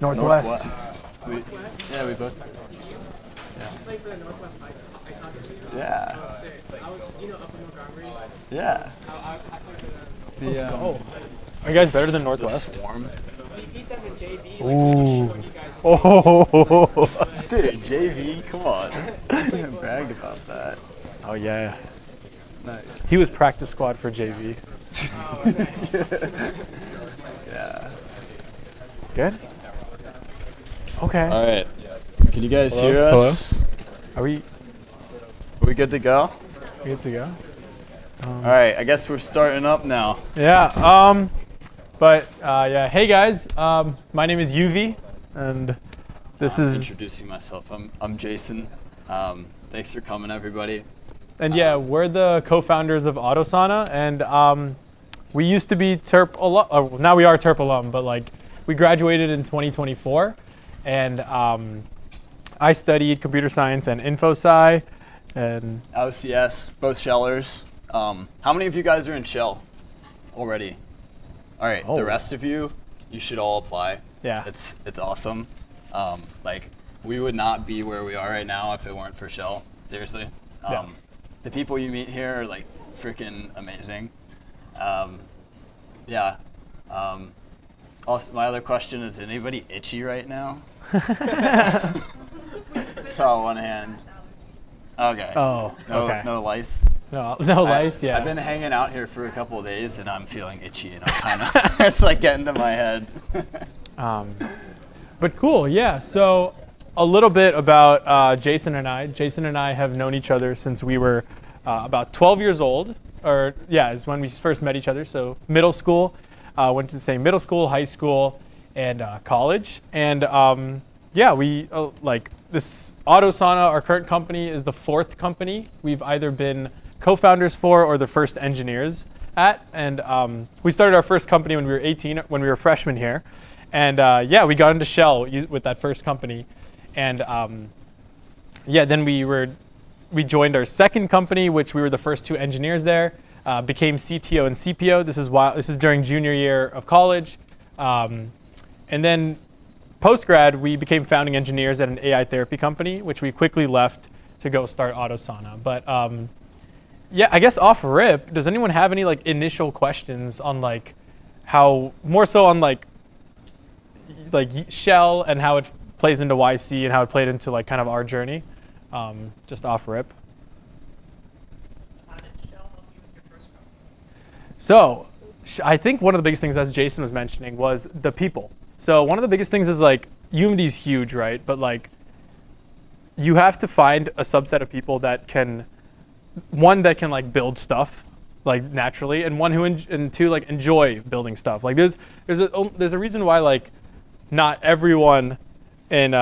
Northwest. Yeah, we both. I played for the Northwest ice hockey team. Yeah. That was sick. I was, up in Montgomery. Yeah. I played for them. Are you guys better than Northwest? Swarm. We beat them in JV. Ooh. Like, you guys Oh. Dude, JV, come on. I can't brag about that. Oh yeah. Nice. He was practice squad for JV. Yeah. Good. Okay. All right. Can you guys hear us? Are we Are we good to go? good to go? All right. I guess we're starting up now. Yeah. Yeah. Hey guys. My name is UV, and this is Introducing myself. I'm Jason. Thanks for coming, everybody. and yeah, we're the co-founders of Autosana, and we used to be Terp alum. Now we are Terp alum, but like we graduated in 2024, and I studied computer science and info sci, and OCS, both Shellers. How many of you guys are in Shell already? All right, Oh. the rest of you should all apply. yeah. It's awesome. Like we would not be where we are right now if it weren't for Shell. Seriously. Yeah. The people you meet here are like freaking amazing. Yeah. Also, my other question is anybody itchy right now? Saw one hand. Okay. Oh. Okay. No lice. No lice. Yeah. I've been hanging out here for a couple of days and I'm feeling itchy and I'm kind of it's like getting to my head. But cool, yeah. So a little bit about Jason and I. Jason and I have known each other since we were about 12 years old, or yeah, is when we first met each other. So middle school, went to the same middle school, high school, and college. And yeah, we like this Autosana, our current company, is the fourth company we've either been co-founders for or the first engineers at. And we started our first company when we were 18, when we were freshmen here. And yeah, we got into Shell with that first company, and yeah, then we joined our second company, which we were the first two engineers there. Became CTO and CPO. This is during junior year of college, and then post-grad we became founding engineers at an AI therapy company, which we quickly left to go start Autosana. But yeah, I guess off rip, does anyone have any like initial questions on like how more so on like Shell and how it plays into YC and how it played into like kind of our journey, just off rip. How did Shell help you with your first company? So I think one of the biggest things, as Jason was mentioning, was the people. So one of the biggest things is like Unity is huge, right? But like you have to find a subset of people that can, one that can like build stuff like naturally, and one who and two like enjoy building stuff. Like there's a reason why like not everyone in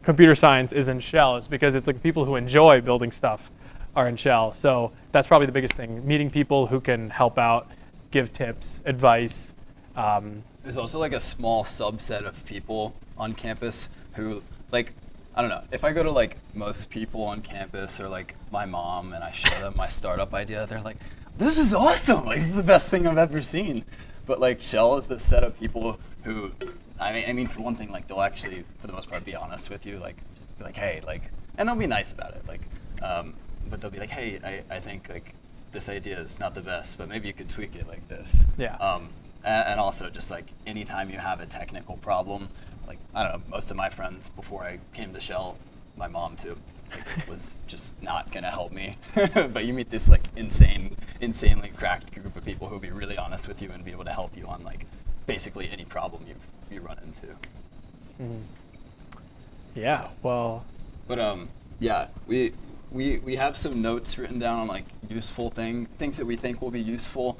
computer science is in Shell. It's because it's like people who enjoy building stuff are in Shell. So that's probably the biggest thing: meeting people who can help out, give tips, advice. There's also like a small subset of people on campus who like, I don't know, if I go to like most people on campus or like my mom and I show them my startup idea, they're like, this is awesome, like this is the best thing I've ever seen. But like Shell is this set of people who, I mean, for one thing, like they'll actually, for the most part, be honest with you, like, be like, hey, like, and they'll be nice about it, like, but they'll be like, hey, I think like this idea is not the best, but maybe you could tweak it like this. Yeah. And also just like anytime you have a technical problem, like I don't know, most of my friends before I came to Shell, my mom too, like, was just not gonna help me. But you meet this like insanely cracked group of people who'll be really honest with you and be able to help you on like basically any problem you run into. Mm-hmm. Yeah. Well. But yeah, we have some notes written down on like useful things that we think will be useful.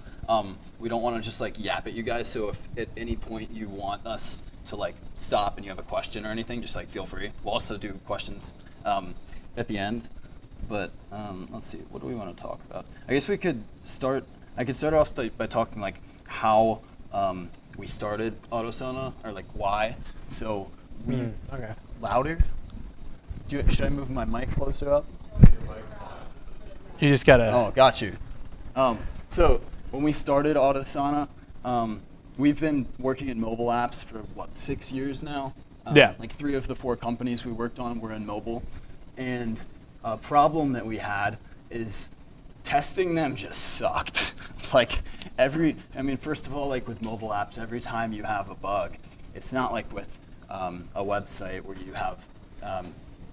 We don't want to just like yap at you guys. So if at any point you want us to like stop and you have a question or anything, just like feel free. We'll also do questions at the end. But let's see, what do we want to talk about? I guess I could start off by talking like how we started Autosana, or like why. So Okay. louder. Should I move my mic closer up? You just gotta. Oh, got you. So when we started Autosana, we've been working in mobile apps for, 6 years now? Yeah. Like 3 of the 4 companies we worked on were in mobile. And a problem that we had is testing them just sucked. Like first of all, like with mobile apps, every time you have a bug, it's not like with a website where you have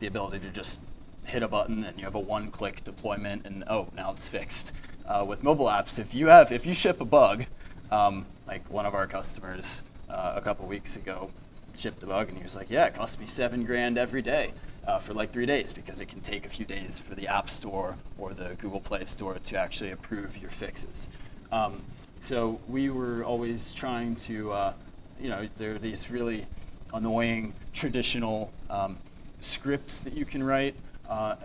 the ability to just hit a button and you have a one-click deployment and now it's fixed. With mobile apps, if you ship a bug, like one of our customers a couple weeks ago shipped a bug and he was like, yeah, it costs me $7,000 every day for like 3 days because it can take a few days for the App Store or the Google Play Store to actually approve your fixes. So we were always trying to, there are these really annoying traditional scripts that you can write,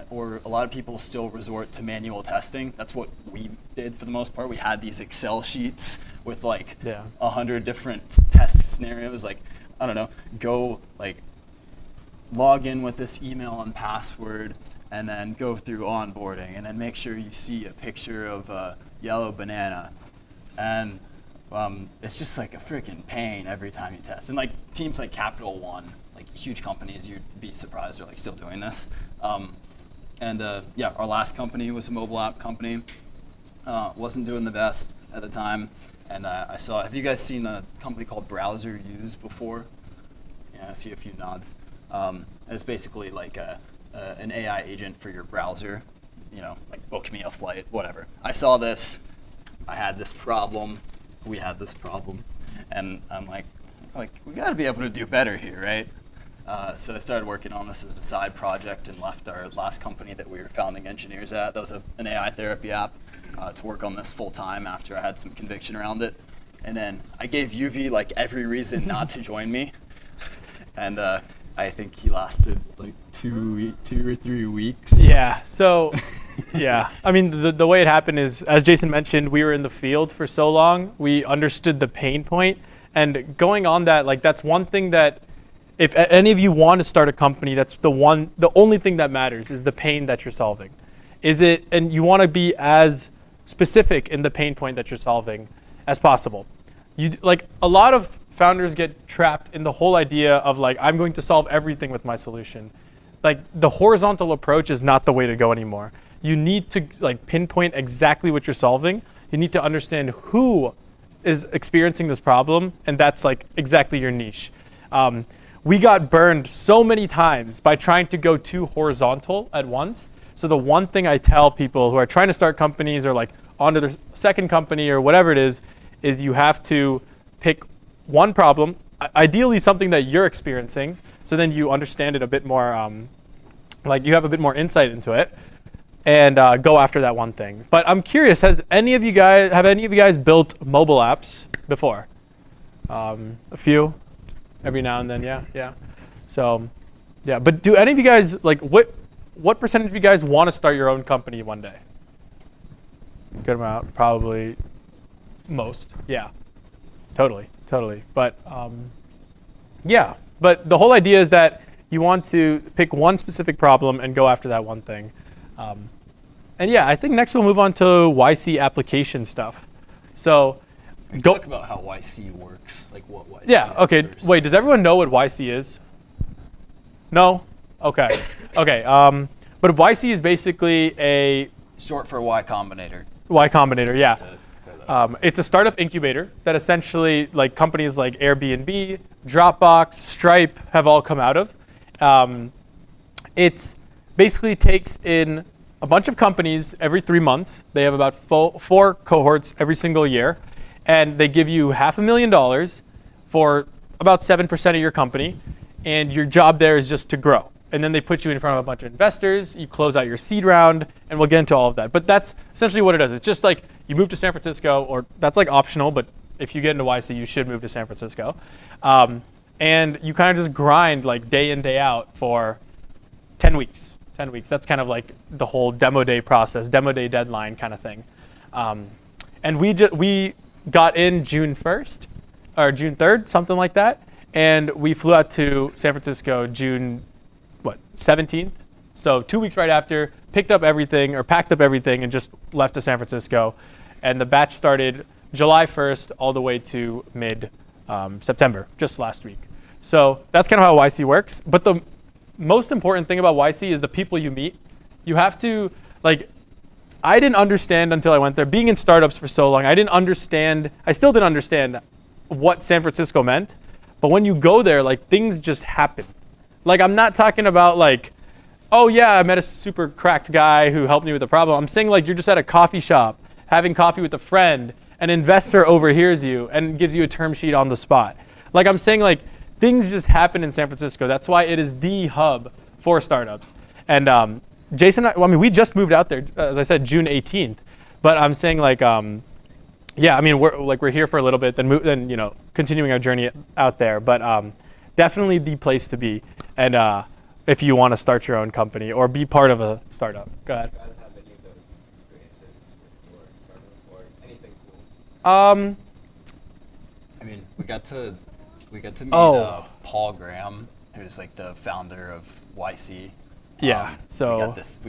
or a lot of people still resort to manual testing. That's what we did for the most part. We had these Excel sheets with like 100 different test scenarios. Like, I don't know, go like log in with this email and password and then go through onboarding and then make sure you see a picture of a yellow banana. And it's just like a freaking pain every time you test. And like teams like Capital One, like huge companies, you'd be surprised are like still doing this. Our last company was a mobile app company. Wasn't doing the best at the time. And have you guys seen a company called Browser Use before? Yeah, I see a few nods. It's basically like an AI agent for your browser, like book me a flight, whatever. I saw this, I had this problem, we had this problem, and I'm like we gotta be able to do better here, right? So I started working on this as a side project and left our last company that we were founding engineers at. That was an AI therapy app to work on this full time after I had some conviction around it. And then I gave UV like every reason not to join me. And I think he lasted like 2 or 3 weeks. Yeah. So, yeah. I mean, the way it happened is, as Jason mentioned, we were in the field for so long, we understood the pain point. And going on that, like that's one thing that, if any of you want to start a company, that's the only thing that matters is the pain that you're solving. And you want to be as specific in the pain point that you're solving as possible. Like a lot of founders get trapped in the whole idea of like, I'm going to solve everything with my solution. Like the horizontal approach is not the way to go anymore. You need to like pinpoint exactly what you're solving. You need to understand who is experiencing this problem, and that's like exactly your niche. We got burned so many times by trying to go too horizontal at once. So the one thing I tell people who are trying to start companies or like onto their second company or whatever it is you have to pick one problem, ideally something that you're experiencing, so then you understand it a bit more, like you have a bit more insight into it, and go after that one thing. But I'm curious, have any of you guys built mobile apps before? A few, every now and then, yeah. So, yeah. But do any of you guys like what percentage of you guys want to start your own company one day? Good amount, probably most. Yeah, totally. But yeah. But the whole idea is that you want to pick one specific problem and go after that one thing. And yeah, I think next we'll move on to YC application stuff. So talk about how YC works, like what YC Yeah, okay. first. Wait, does everyone know what YC is? No? Okay. But YC is basically a Short for Y Combinator. Y Combinator, yeah. Just to clear that up. It's a startup incubator that essentially like companies like Airbnb, Dropbox, Stripe have all come out of. It basically takes in a bunch of companies every 3 months. They have about four cohorts every single year, and they give you $500,000 for about 7% of your company, and your job there is just to grow. And then they put you in front of a bunch of investors, you close out your seed round, and we'll get into all of that. But that's essentially what it does. It's just like you move to San Francisco, or that's like optional, but if you get into YC, you should move to San Francisco. And you kind of just grind like day in, day out for 10 weeks. 10 weeks, that's kind of like the whole demo day process, demo day deadline kind of thing. And we got in June 1st, or June 3rd, something like that. And we flew out to San Francisco June 17th. So 2 weeks right after, packed up everything and just left to San Francisco. And the batch started July 1st all the way to mid September, just last week. So that's kind of how YC works. But the most important thing about YC is the people you meet. You have to, like, I didn't understand until I went there. Being in startups for so long, I still didn't understand what San Francisco meant. But when you go there, like, things just happen. Like, I'm not talking about, like, oh yeah, I met a super cracked guy who helped me with a problem. I'm saying, like, you're just at a coffee shop having coffee with a friend, an investor overhears you and gives you a term sheet on the spot. Like, I'm saying, like, things just happen in San Francisco. That's why it is the hub for startups. And Jason, we just moved out there, as I said, June 18th. But I'm saying, like, yeah, I mean, we're here for a little bit, then continuing our journey out there. But definitely the place to be. And if you want to start your own company or be part of a startup. Go ahead. Do you guys have any of those experiences with your startup or anything cool? I mean, we got to meet Paul Graham, who's like the founder of YC. Yeah. So we got this.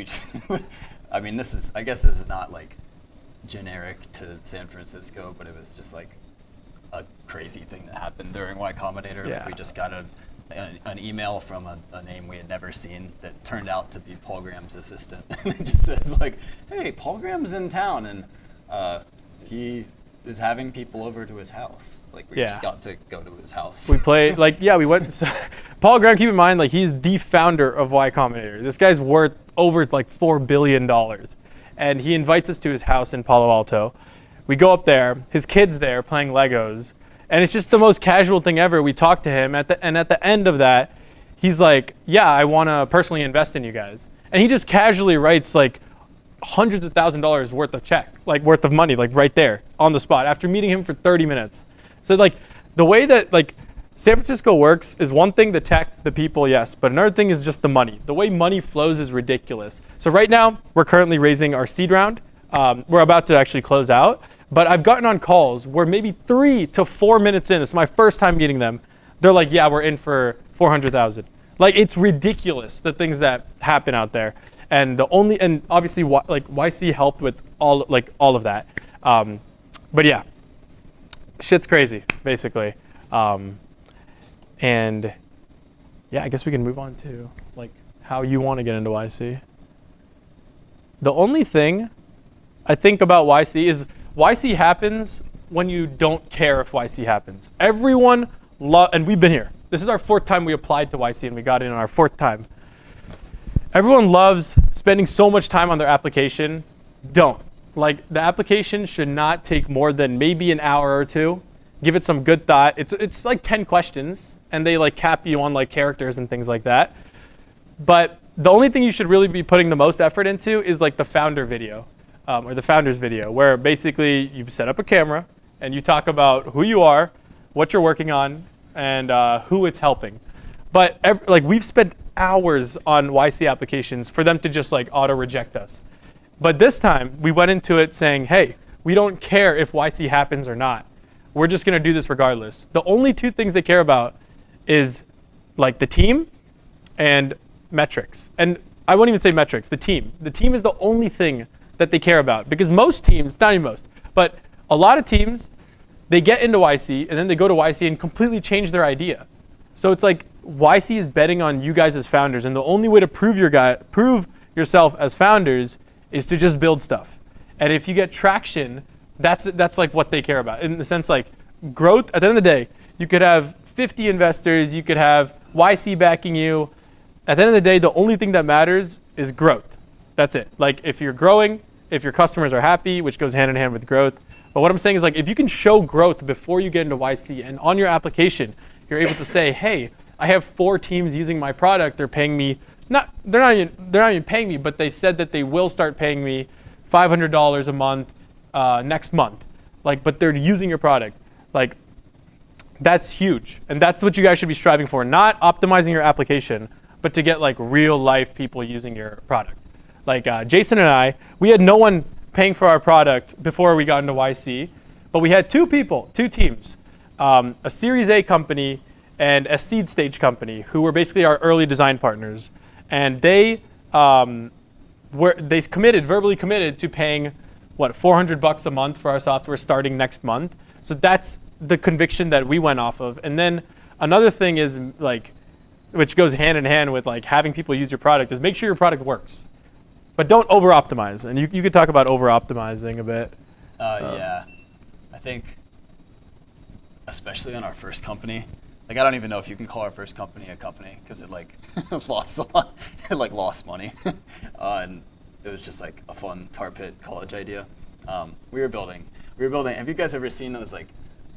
I mean, I guess this is not like generic to San Francisco, but it was just like a crazy thing that happened during Y Combinator. Yeah. Like, we just got an email from a name we had never seen that turned out to be Paul Graham's assistant. And it just says like, hey, Paul Graham's in town and he is having people over to his house. Like, we just got to go to his house. We played, like, yeah, we went. So, Paul Graham, keep in mind, like, he's the founder of Y Combinator. This guy's worth over like $4 billion. And he invites us to his house in Palo Alto. We go up there, his kid's there playing Legos. And it's just the most casual thing ever. We talk to him, and at the end of that, he's like, yeah, I want to personally invest in you guys. And he just casually writes like hundreds of $1,000s worth of check, like worth of money, like right there on the spot after meeting him for 30 minutes. So like the way that like San Francisco works is one thing, the tech, the people, yes, but another thing is just the money. The way money flows is ridiculous. So right now, we're currently raising our seed round. We're about to actually close out. But I've gotten on calls where maybe 3 to 4 minutes in, it's my first time meeting them, they're like, yeah, we're in for 400,000. Like, it's ridiculous, the things that happen out there. And obviously like YC helped with all of that. But yeah, shit's crazy, basically. And yeah, I guess we can move on to like how you want to get into YC. The only thing I think about YC is YC happens when you don't care if YC happens. Everyone and we've been here. This is our 4th time we applied to YC and we got in on our 4th time. Everyone loves spending so much time on their application. Don't. Like, the application should not take more than maybe an hour or 2. Give it some good thought. It's like 10 questions and they like cap you on like characters and things like that. But the only thing you should really be putting the most effort into is like the founder video. Or the founder's video, where basically you set up a camera and you talk about who you are, what you're working on, and who it's helping. But like we've spent hours on YC applications for them to just like auto reject us. But this time we went into it saying, hey, we don't care if YC happens or not. We're just gonna do this regardless. The only 2 things they care about is like the team and metrics. And I won't even say metrics, the team. The team is the only thing that they care about, because most teams, not even most, but a lot of teams, they get into YC and then they go to YC and completely change their idea. So it's like YC is betting on you guys as founders, and the only way to prove yourself as founders is to just build stuff. And if you get traction, that's like what they care about. In the sense, like, growth, at the end of the day, you could have 50 investors, you could have YC backing you. At the end of the day, the only thing that matters is growth. That's it. Like, if you're growing, if your customers are happy, which goes hand in hand with growth. But what I'm saying is, like, if you can show growth before you get into YC, and on your application, you're able to say, hey, I have 4 teams using my product. They're paying me, they're not even paying me, but they said that they will start paying me $500 a month next month. Like, but they're using your product. Like, that's huge. And that's what you guys should be striving for. Not optimizing your application, but to get like real life people using your product. Like Jason and I, we had no one paying for our product before we got into YC, but we had 2 teams, a Series A company and a seed stage company who were basically our early design partners. And they verbally committed to paying $400 a month for our software starting next month. So that's the conviction that we went off of. And then another thing is like, which goes hand in hand with like having people use your product, is make sure your product works, but don't over optimize. And you could talk about over optimizing a bit. Yeah, I think especially on our first company, like I don't even know if you can call our first company a company because it like lost a lot, it like lost money, and it was just like a fun tar pit college idea. We were building. Have you guys ever seen those like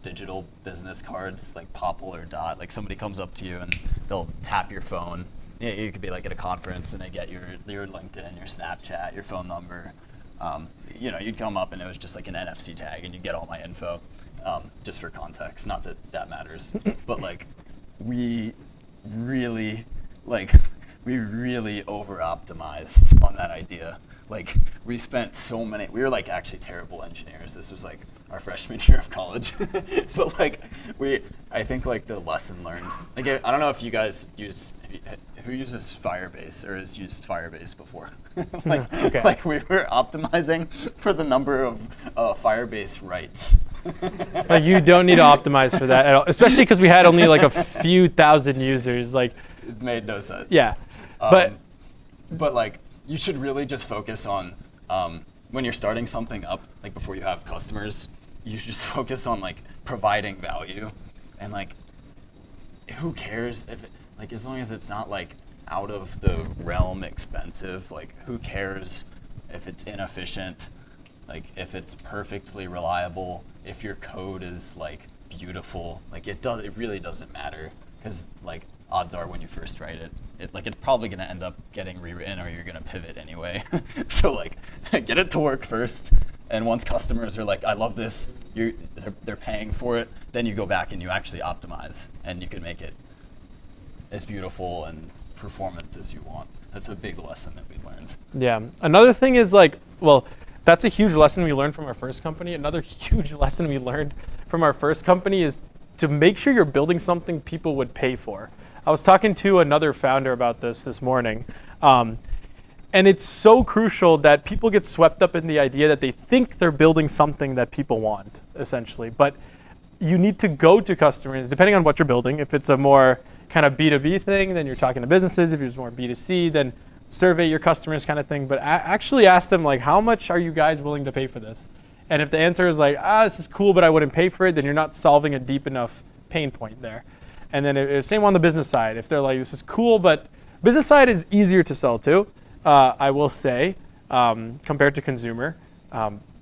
digital business cards, like Popple or Dot? Like somebody comes up to you and they'll tap your phone. Yeah, you could be like at a conference and they get your LinkedIn, your Snapchat, your phone number. You'd come up and it was just like an NFC tag and you'd get all my info. Just for context, not that that matters, but like we really over optimized on that idea. Like we were like actually terrible engineers. This was like our freshman year of college, but like I think like the lesson learned, like I don't know if you guys who uses Firebase or has used Firebase before? Like we were optimizing for the number of Firebase writes. Like you don't need to optimize for that at all, especially because we had only like a few thousand users. Like it made no sense. Yeah, but like you should really just focus on when you're starting something up, like before you have customers, you should just focus on like providing value, and like who cares if it, like as long as it's not like out of the realm expensive, like who cares if it's inefficient, like if it's perfectly reliable, if your code is like beautiful, like it really doesn't matter, because like odds are when you first write it's probably going to end up getting rewritten or you're going to pivot anyway. So like get it to work first, and once customers are like, I love this, they're paying for it, then you go back and you actually optimize and you can make it as beautiful and performant as you want. That's a big lesson that we learned. Yeah. Another thing is like, well, that's a huge lesson we learned from our first company. Another huge lesson we learned from our first company is to make sure you're building something people would pay for. I was talking to another founder about this morning, and it's so crucial that people get swept up in the idea that they think they're building something that people want, essentially. But you need to go to customers, depending on what you're building. If it's a more kind of B2B thing, then you're talking to businesses. If it's more B2C, then survey your customers kind of thing. But actually ask them, like, how much are you guys willing to pay for this? And if the answer is like, this is cool, but I wouldn't pay for it, then you're not solving a deep enough pain point there. And then same on the business side. If they're like, this is cool, but business side is easier to sell to, I will say, compared to consumer,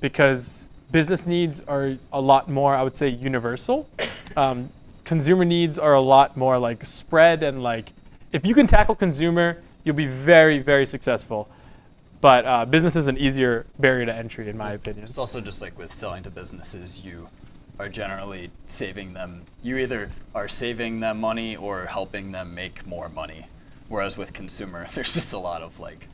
because business needs are a lot more, I would say, universal. Consumer needs are a lot more like spread, and like if you can tackle consumer, you'll be very, very successful. But business is an easier barrier to entry, in my opinion. It's also just like with selling to businesses, you are generally saving them. You either are saving them money or helping them make more money. Whereas with consumer, there's just a lot of like,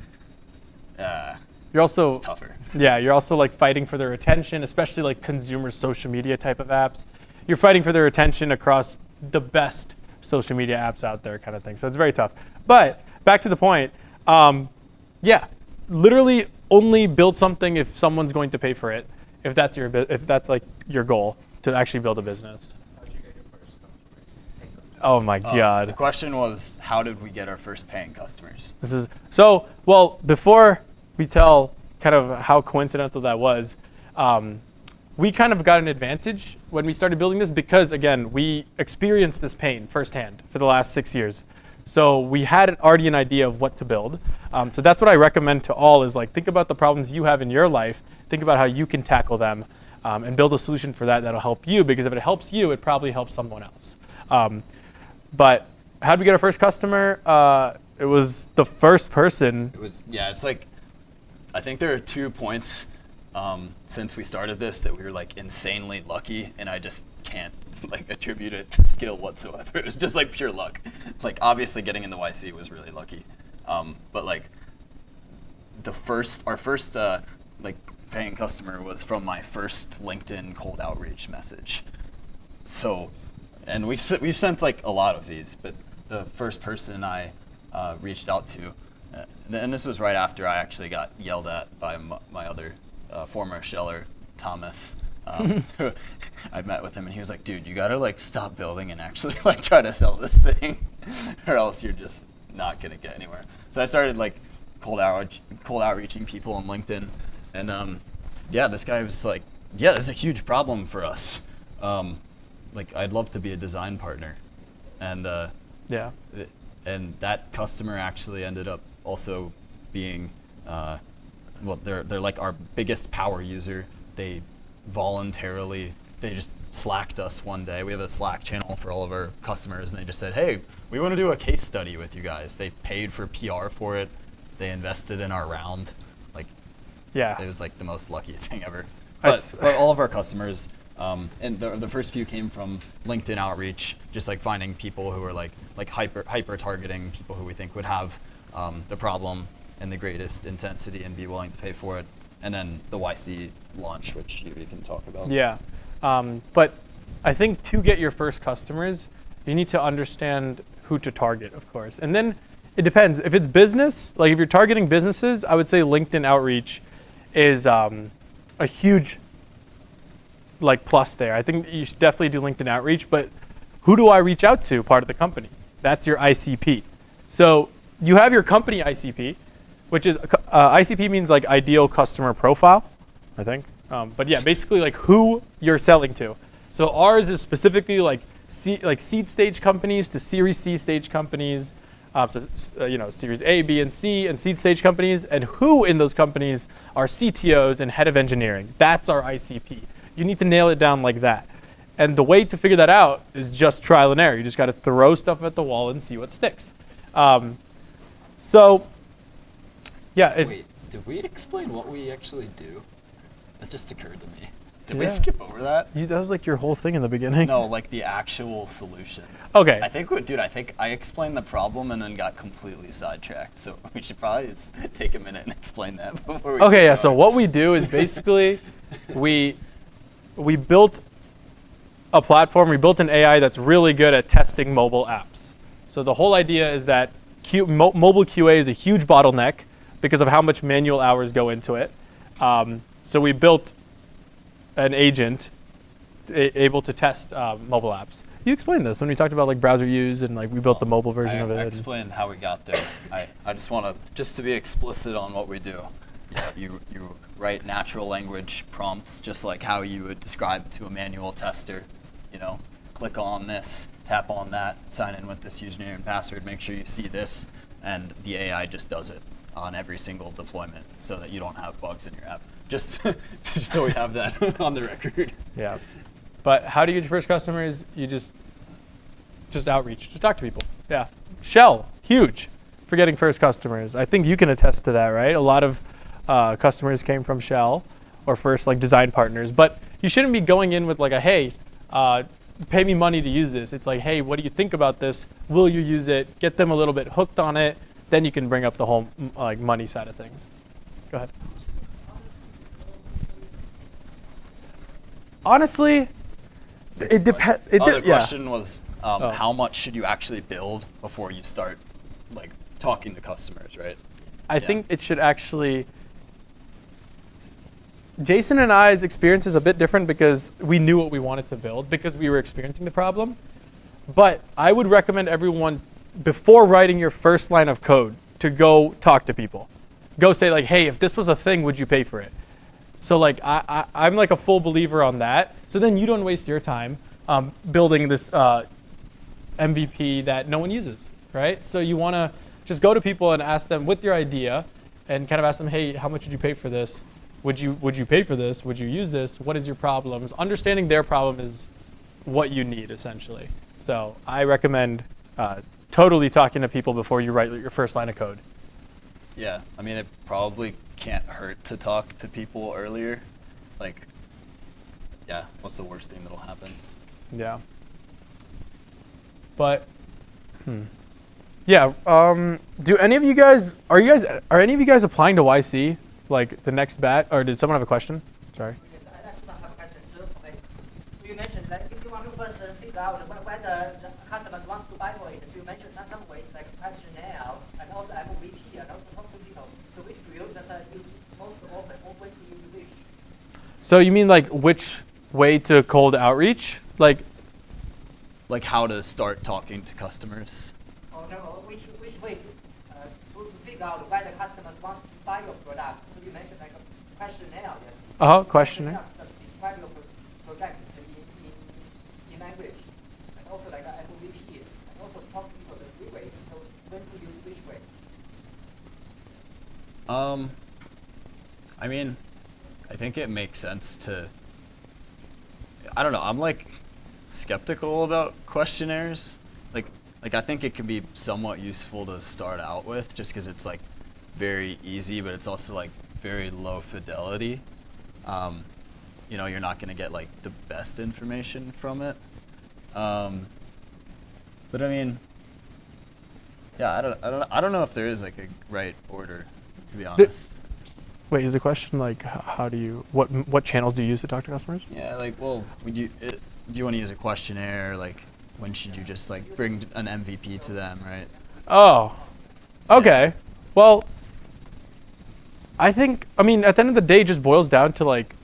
you're also it's tougher. Yeah, you're also like fighting for their attention, especially like consumer social media type of apps. You're fighting for their attention across the best social media apps out there, kind of thing. So it's very tough. But back to the point, yeah, literally only build something if someone's going to pay for it. If that's like your goal to actually build a business. How did you get your first customers? Oh my God. The question was, how did we get our first paying customers? Well, before we tell kind of how coincidental that was, we kind of got an advantage when we started building this because, again, we experienced this pain firsthand for the last 6 years. So we had already an idea of what to build. So that's what I recommend to all is like, think about the problems you have in your life, think about how you can tackle them, and build a solution for that that'll help you, because if it helps you, it probably helps someone else. But how did we get our first customer? It was the first person. It's like, I think there are 2 points since we started this that we were like insanely lucky, and I just can't like attribute it to skill whatsoever. It was just like pure luck. Like obviously getting into YC was really lucky, but like our first like paying customer was from my first LinkedIn cold outreach message. So, and we've sent like a lot of these, but the first person I reached out to, and this was right after I actually got yelled at by my other former Sheller, Thomas. Who I met with him and he was like, dude, you gotta like stop building and actually like try to sell this thing, or else you're just not gonna get anywhere. So I started like cold outreaching people on LinkedIn, and yeah, this guy was like, yeah, this is a huge problem for us. Like, I'd love to be a design partner, and Yeah. and that customer actually ended up also being, well, they're like our biggest power user. They just Slacked us one day. We have a Slack channel for all of our customers, and they just said, hey, we want to do a case study with you guys. They paid for PR for it. They invested in our round. Like, Yeah. it was like the most lucky thing ever. I But all of our customers, and the first few came from LinkedIn outreach, just like finding people who were like hyper targeting people who we think would have the problem and the greatest intensity and be willing to pay for it. And then the YC launch, which you can talk about. Yeah. But I think to get your first customers, you need to understand who to target, of course. And then it depends. If it's business, like if you're targeting businesses, I would say LinkedIn outreach is a huge like plus there. I think you should definitely do LinkedIn outreach, but who do I reach out to? Part of the company. That's your ICP. So you have your company ICP, which is ICP means like ideal customer profile, I think. But yeah, basically like who you're selling to. So ours is specifically like seed stage companies to Series C stage companies. Series A, B, and C, and seed stage companies, and who in those companies are CTOs and head of engineering. That's our ICP. You need to nail it down like that. And the way to figure that out is just trial and error. You just got to throw stuff at the wall and see what sticks. So, yeah. Wait, did we explain what we actually do? That just occurred to me. Did Yeah. we skip over that? That was like your whole thing in the beginning. No, like the actual solution. Okay. I think I explained the problem and then got completely sidetracked. So we should probably just take a minute and explain that before we Okay, keep yeah. So going. what we do is basically we built a platform. We built an AI that's really good at testing mobile apps. So the whole idea is that mobile QA is a huge bottleneck because of how much manual hours go into it. So we built an agent able to test mobile apps. You explained this when we talked about like browser use and like we built the mobile version of it. I explained how we got there. I just want to be explicit on what we do. You write natural language prompts just like how you would describe to a manual tester. You know, click on this, tap on that, sign in with this username and password, make sure you see this, and the AI just does it on every single deployment so that you don't have bugs in your app. Just so we have that on the record. Yeah. But how do you get your first customers? You just outreach. Just talk to people. Yeah. Shell, huge for getting first customers. I think you can attest to that, right? A lot of customers came from Shell or first like design partners. But you shouldn't be going in with like a, hey, pay me money to use this. It's like, hey, what do you think about this? Will you use it? Get them a little bit hooked on it. Then you can bring up the whole like money side of things. Go ahead. Honestly, it depends. The question was, how much should you actually build before you start like talking to customers, right? I think it should actually. Jason and I's experience is a bit different because we knew what we wanted to build because we were experiencing the problem. But I would recommend everyone, before writing your first line of code, to go talk to people. Go say like, hey, if this was a thing, would you pay for it? So like I'm like a full believer on that. So then you don't waste your time building this MVP that no one uses, right? So you want to just go to people and ask them with your idea and kind of ask them, hey, how much would you pay for this? Would you pay for this? Would you use this? What is your problems? Understanding their problem is what you need essentially. So I recommend totally talking to people before you write your first line of code. Yeah, I mean, it probably can't hurt to talk to people earlier. Like, yeah, what's the worst thing that'll happen? Yeah. But, yeah. Do any of you guys are any of you guys applying to YC? Like the next bat, or did someone have a question? Sorry. Yes, I actually have a question. So you mentioned that if you want to first figure out whether the customers want to buy for it, so you mentioned some ways like questionnaire and also MVP and also talk to people. So which do you just use most often, or when do you use which? So you mean like which way to cold outreach? Like, how to start talking to customers. Or no, which way to figure out whether customers want to buy your product? So you mentioned like a questionnaire, yes? questionnaire. Just describe your project in language. And also like a MVP. And also talk to people the three ways. So when to use which way? I mean, I think it makes sense to, I don't know, I'm like skeptical about questionnaires. Like I think it can be somewhat useful to start out with just because it's like very easy, but it's also like very low fidelity. You know, you're not going to get like the best information from it. But I mean, yeah, I don't know if there is like a right order, to be honest. Wait, is the question like how do you what channels do you use to talk to customers? Yeah, like, well, do you want to use a questionnaire? Like, when should you just like bring an MVP to them, right? Oh, okay. Well, I mean, at the end of the day, it just boils down to like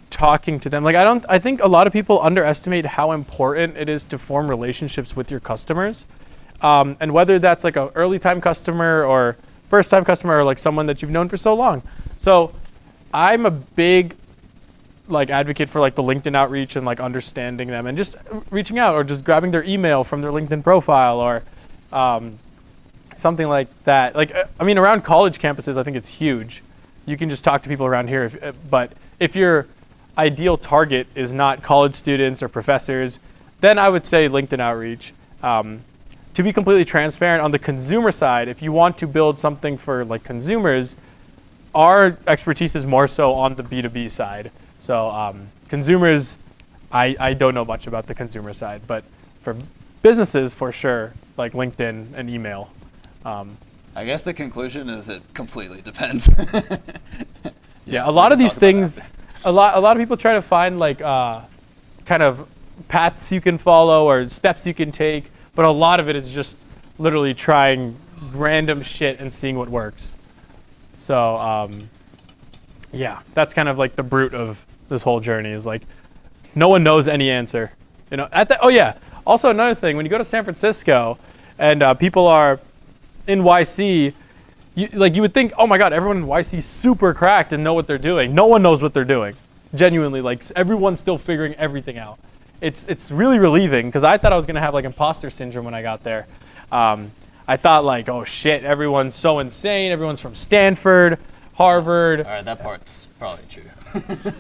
talking to them. Like, I think a lot of people underestimate how important it is to form relationships with your customers. And whether that's like a early time customer or first time customer or like someone that you've known for so long. So I'm a big like advocate for like the LinkedIn outreach and like understanding them and just reaching out or just grabbing their email from their LinkedIn profile or something like that. Like, I mean, around college campuses, I think it's huge. You can just talk to people around here. But if your ideal target is not college students or professors, then I would say LinkedIn outreach. To be completely transparent, on the consumer side, if you want to build something for like consumers, our expertise is more so on the B2B side. So consumers, I don't know much about the consumer side, but for businesses, for sure, like LinkedIn and email. I guess the conclusion is it completely depends. Yeah, a lot of these things, a lot of people try to find like kind of paths you can follow or steps you can take, but a lot of it is just literally trying random shit and seeing what works. So yeah, that's kind of like the brute of this whole journey is like no one knows any answer. You know, oh yeah. Also another thing, when you go to San Francisco and people are in YC, you would think, oh my God, everyone in YC is super cracked and know what they're doing. No one knows what they're doing. Genuinely, like everyone's still figuring everything out. It's really relieving because I thought I was gonna have like imposter syndrome when I got there. I thought like, oh shit, everyone's so insane. Everyone's from Stanford, Harvard. All right, that part's probably true.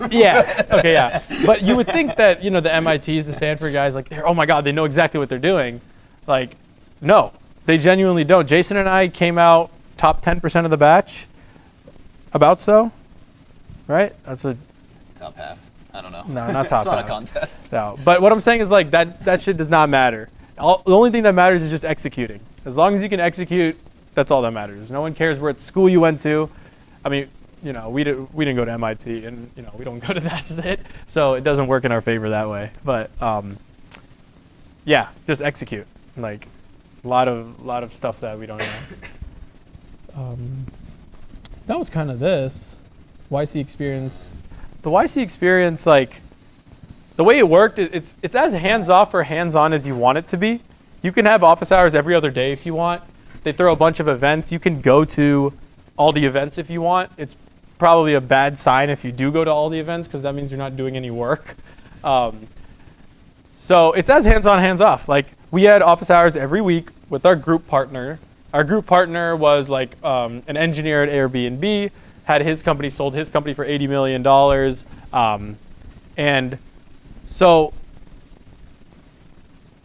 Yeah. Okay. Yeah. But you would think that the MITs, the Stanford guys, like oh my God, they know exactly what they're doing. Like, no, they genuinely don't. Jason and I came out top 10% of the batch. About so, right? That's a top half. I don't know. No, not top It's not half. a contest. So, but what I'm saying is like that shit does not matter. The only thing that matters is just executing. As long as you can execute, that's all that matters. No one cares what school you went to. I mean, we didn't go to MIT, and we don't go to that shit, so it doesn't work in our favor that way. But yeah, just execute. Like a lot of stuff that we don't know. That was kind of this YC experience. The YC experience, like the way it worked, it's as hands-off or hands-on as you want it to be. You can have office hours every other day if you want. They throw a bunch of events. You can go to all the events if you want. It's probably a bad sign if you do go to all the events because that means you're not doing any work. So it's as hands-on, hands-off. Like we had office hours every week with our group partner. Our group partner was like an engineer at Airbnb, had his company, sold his company for $80 million. And so,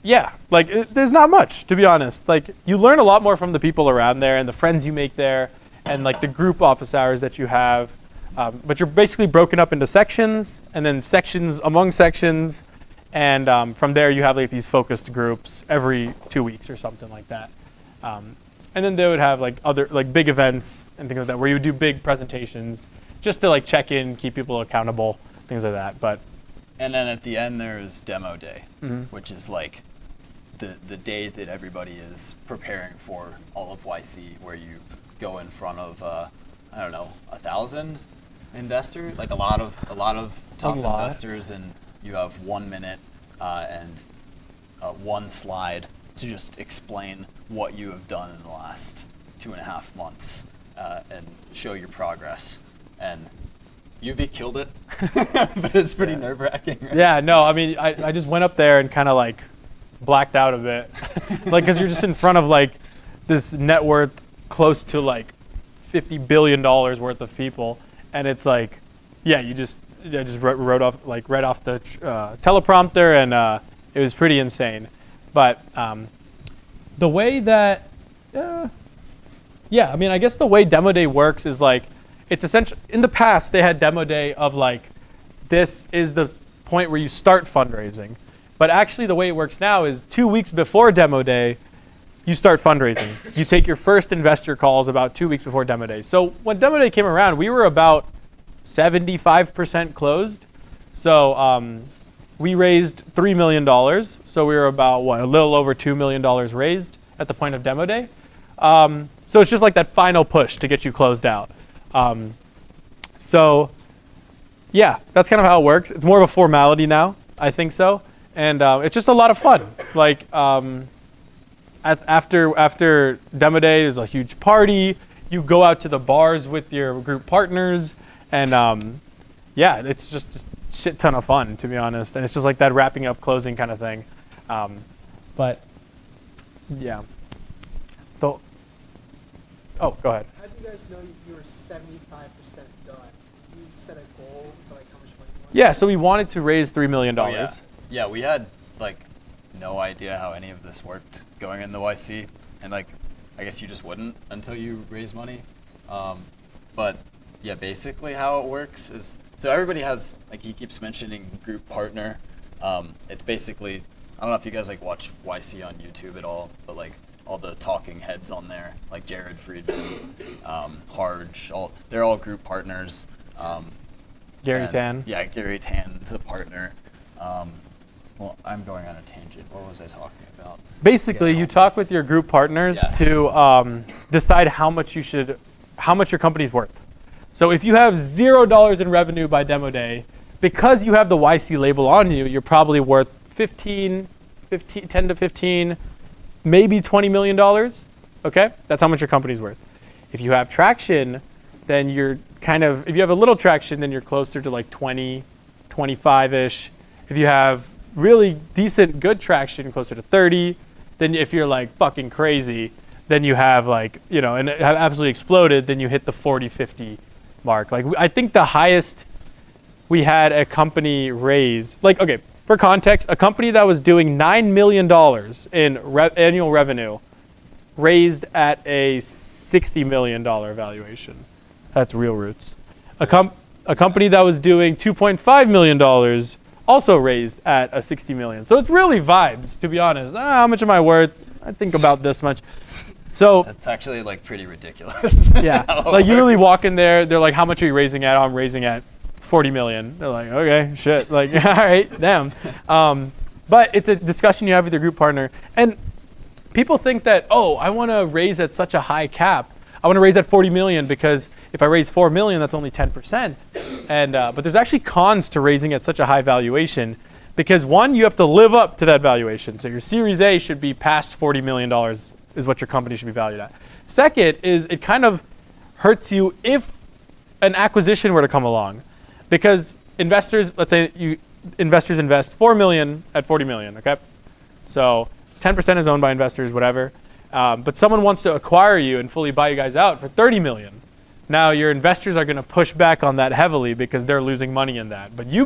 yeah, like there's not much, to be honest. Like you learn a lot more from the people around there and the friends you make there and like the group office hours that you have. But you're basically broken up into sections and then sections among sections. And from there you have like these focused groups every 2 weeks or something like that. And then they would have like other like big events and things like that where you would do big presentations just to like check in, keep people accountable, things like that. But and then at the end there's demo day, which is like the day that everybody is preparing for all of YC, where you go in front of I don't know, 1,000 investor, like a lot of top A lot. investors, and you have 1 minute and one slide to just explain what you have done in the last 2.5 months and show your progress. And UV killed it, but it's pretty nerve-wracking. Right? Yeah, no, I mean, I just went up there and kind of like blacked out a bit. Like, because you're just in front of like this net worth close to like $50 billion worth of people. And it's like, yeah, I just read off the teleprompter, and it was pretty insane. But the way that, yeah, I mean, I guess the way Demo Day works is like, it's essentially, in the past, they had Demo Day of like, this is the point where you start fundraising. But actually, the way it works now is 2 weeks before Demo Day, you start fundraising. You take your first investor calls about 2 weeks before Demo Day. So when Demo Day came around, we were about 75% closed. So we raised $3 million. So we were about, a little over $2 million raised at the point of Demo Day. So it's just like that final push to get you closed out. So yeah, that's kind of how it works. It's more of a formality now, I think so. And it's just a lot of fun. Like after Demo Day, there's a huge party. You go out to the bars with your group partners, and yeah, it's just a shit ton of fun, to be honest. And it's just like that wrapping up, closing kind of thing. But yeah. Oh, go ahead. How do you guys know you were 75% done? Did you set a goal for like how much money you wanted? Yeah, so we wanted to raise $3 million. Oh, yeah, we had like no idea how any of this worked going in the YC, and like I guess you just wouldn't until you raise money. But yeah, basically how it works is, so everybody has, like he keeps mentioning group partner. It's basically, I don't know if you guys like watch YC on YouTube at all, but like all the talking heads on there, like Jared Friedman, Harge, they're all group partners. Gary Tan. Yeah, Gary Tan is a partner. Well, I'm going on a tangent. What was I talking about? Basically, Yeah. you talk with your group partners Yes. to decide how much your company's worth. So if you have $0 in revenue by Demo Day, because you have the YC label on you, you're probably worth 10 to 15, maybe $20 million. Okay, that's how much your company's worth. If you have traction, then you're if you have a little traction, then you're closer to like 20, 25-ish. If you have really decent, good traction, closer to 30. Then if you're like fucking crazy, then you have like, and have absolutely exploded, then you hit the 40, 50 mark. Like I think the highest we had a company raise, like, okay, for context, a company that was doing $9 million in annual revenue raised at a $60 million valuation. That's real roots. A company that was doing $2.5 million also raised at a $60 million. So it's really vibes, to be honest. How much am I worth? I think about this much. So That's actually like pretty ridiculous. yeah, like you really walk in there, they're like, how much are you raising at? Oh, I'm raising at 40 million. They're like, okay, shit. Like, all right, damn. But it's a discussion you have with your group partner. And people think that, oh, I want to raise at such a high cap. I want to raise at 40 million because if I raise 4 million, that's only 10%. And but there's actually cons to raising at such a high valuation because one, you have to live up to that valuation. So your Series A should be past $40 million is what your company should be valued at. Second is it kind of hurts you if an acquisition were to come along because investors, let's say investors invest 4 million at 40 million, okay? So 10% is owned by investors, whatever. But someone wants to acquire you and fully buy you guys out for 30 million. Now your investors are going to push back on that heavily because they're losing money in that. But you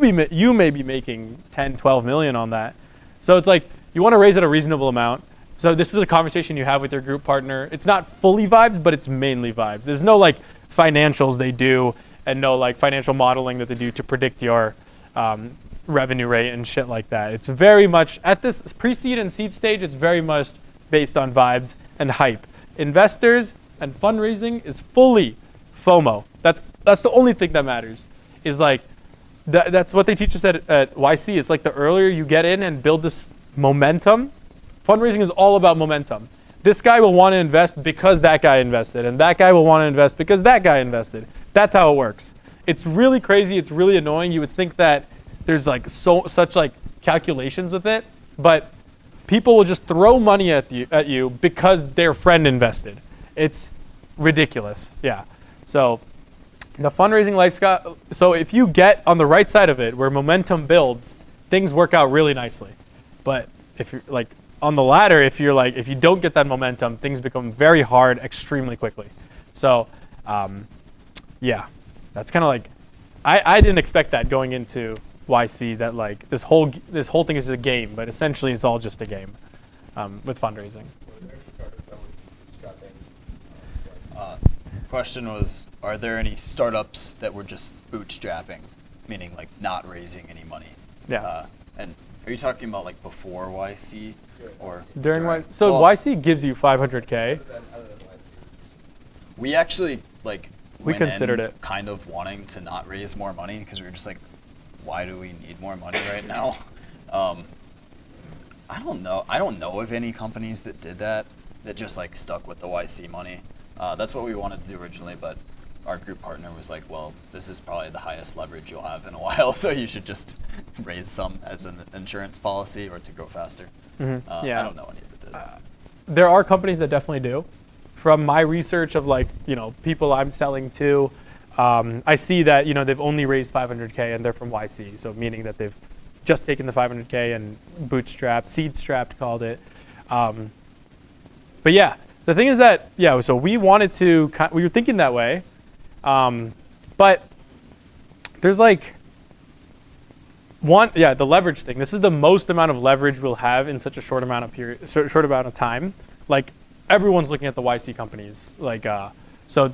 may be making 10, 12 million on that. So it's like you want to raise at a reasonable amount. So this is a conversation you have with your group partner. It's not fully vibes, but it's mainly vibes. There's no like financials they do and no like financial modeling that they do to predict your revenue rate and shit like that. It's very much at this pre-seed and seed stage. It's very much based on vibes and hype. Investors and fundraising is fully FOMO. That's the only thing that matters. Is like that's what they teach us at YC. It's like the earlier you get in and build this momentum. Fundraising is all about momentum. This guy will want to invest because that guy invested, and that guy will want to invest because that guy invested. That's how it works. It's really crazy. It's really annoying. You would think that there's like such like calculations with it, but people will just throw money at you because their friend invested. It's ridiculous. Yeah. So the fundraising lifestyle. So if you get on the right side of it, where momentum builds, things work out really nicely. But if you're like on the ladder, if you don't get that momentum, things become very hard extremely quickly. So yeah, that's kind of like I didn't expect that going into YC, that like this whole thing is a game, but essentially it's all just a game with fundraising. Question was, are there any startups that were just bootstrapping, meaning like not raising any money? Yeah. And are you talking about like before YC or During YC? So Well, YC gives you 500K. we actually like We went considered in it. kind of wanting to not raise more money because we were just like, why do we need more money right now? I don't know. I don't know of any companies that did that just like stuck with the YC money. That's what we wanted to do originally, but our group partner was like, well, this is probably the highest leverage you'll have in a while, so you should just raise some as an insurance policy or to go faster. Yeah. I don't know any that did. There are companies that definitely do. From my research of like, people I'm selling to, I see that, they've only raised 500K and they're from YC. So meaning that they've just taken the 500K and bootstrapped, seed strapped called it. But yeah, the thing is that, so we wanted to, we were thinking that way. But there's like the leverage thing. This is the most amount of leverage we'll have in such a short amount of time. Like everyone's looking at the YC companies. Like, so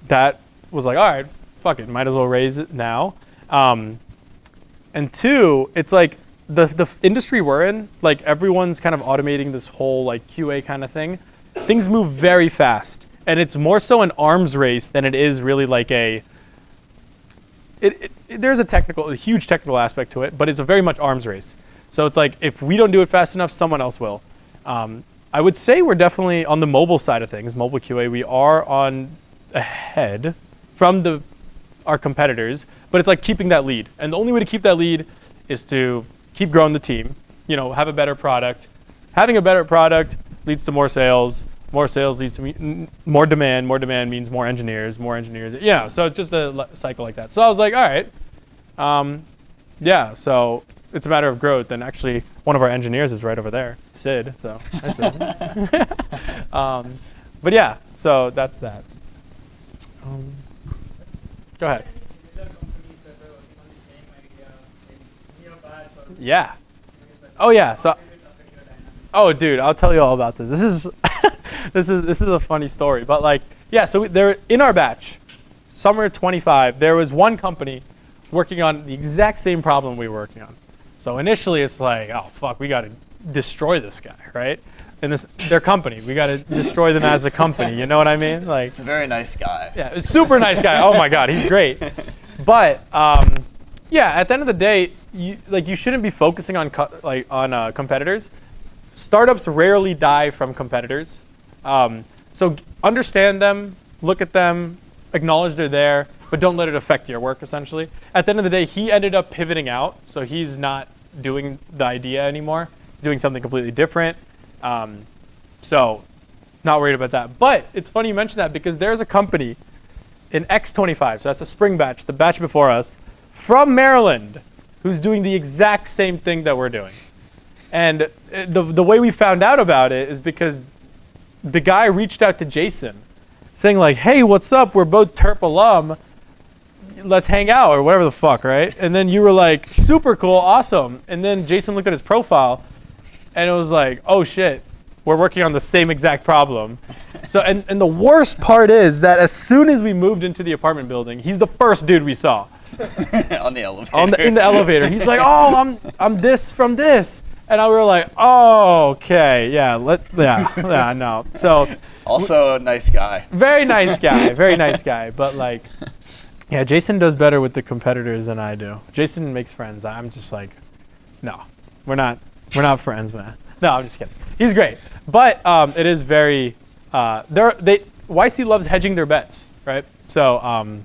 that was like, all right, fuck it, might as well raise it now. And two, it's like the industry we're in, like everyone's kind of automating this whole like QA kind of thing. Things move very fast, and it's more so an arms race than it is really like there's a huge technical aspect to it, but it's a very much arms race. So it's like if we don't do it fast enough, someone else will. I would say we're definitely on the mobile side of things, mobile QA. We are on ahead from our competitors, but it's like keeping that lead. And the only way to keep that lead is to keep growing the team, have a better product. Having a better product leads to more sales. More sales leads to more demand. More demand means more engineers. More engineers. Yeah, so it's just a cycle like that. So I was like, all right. So it's a matter of growth. And actually, one of our engineers is right over there, Sid. So hi, Sid. But yeah, so that's that. Go ahead. Yeah. Oh yeah. So. Oh, dude, I'll tell you all about this. This is this is a funny story, but like, yeah. So they're in our batch, summer 25. There was one company working on the exact same problem we were working on. So initially, it's like, oh fuck, we got to destroy this guy, right? And their company, we got to destroy them as a company. You know what I mean? Like, It's a very nice guy. yeah, a super nice guy. Oh my god, he's great. But at the end of the day, you shouldn't be focusing on competitors. Startups rarely die from competitors. So understand them, look at them, acknowledge they're there, but don't let it affect your work, essentially. At the end of the day, he ended up pivoting out, so he's not doing the idea anymore. He's doing something completely different. So not worried about that. But it's funny you mention that because there's a company in X25, so that's the spring batch, the batch before us, from Maryland, who's doing the exact same thing that we're doing. And the way we found out about it is because the guy reached out to Jason saying like, hey, what's up? We're both Terp alum. Let's hang out or whatever the fuck, right? And then you were like, super cool, awesome. And then Jason looked at his profile and it was like, oh shit, we're working on the same exact problem. So, and the worst part is that as soon as we moved into the apartment building, he's the first dude we saw. On the elevator. In the elevator. He's like, oh, I'm this from this. And we were like, oh, okay, no. So Also a nice guy. very nice guy. But like, yeah, Jason does better with the competitors than I do. Jason makes friends. I'm just like, no, we're not friends, man. No, I'm just kidding. He's great, but it is very. YC loves hedging their bets, right? So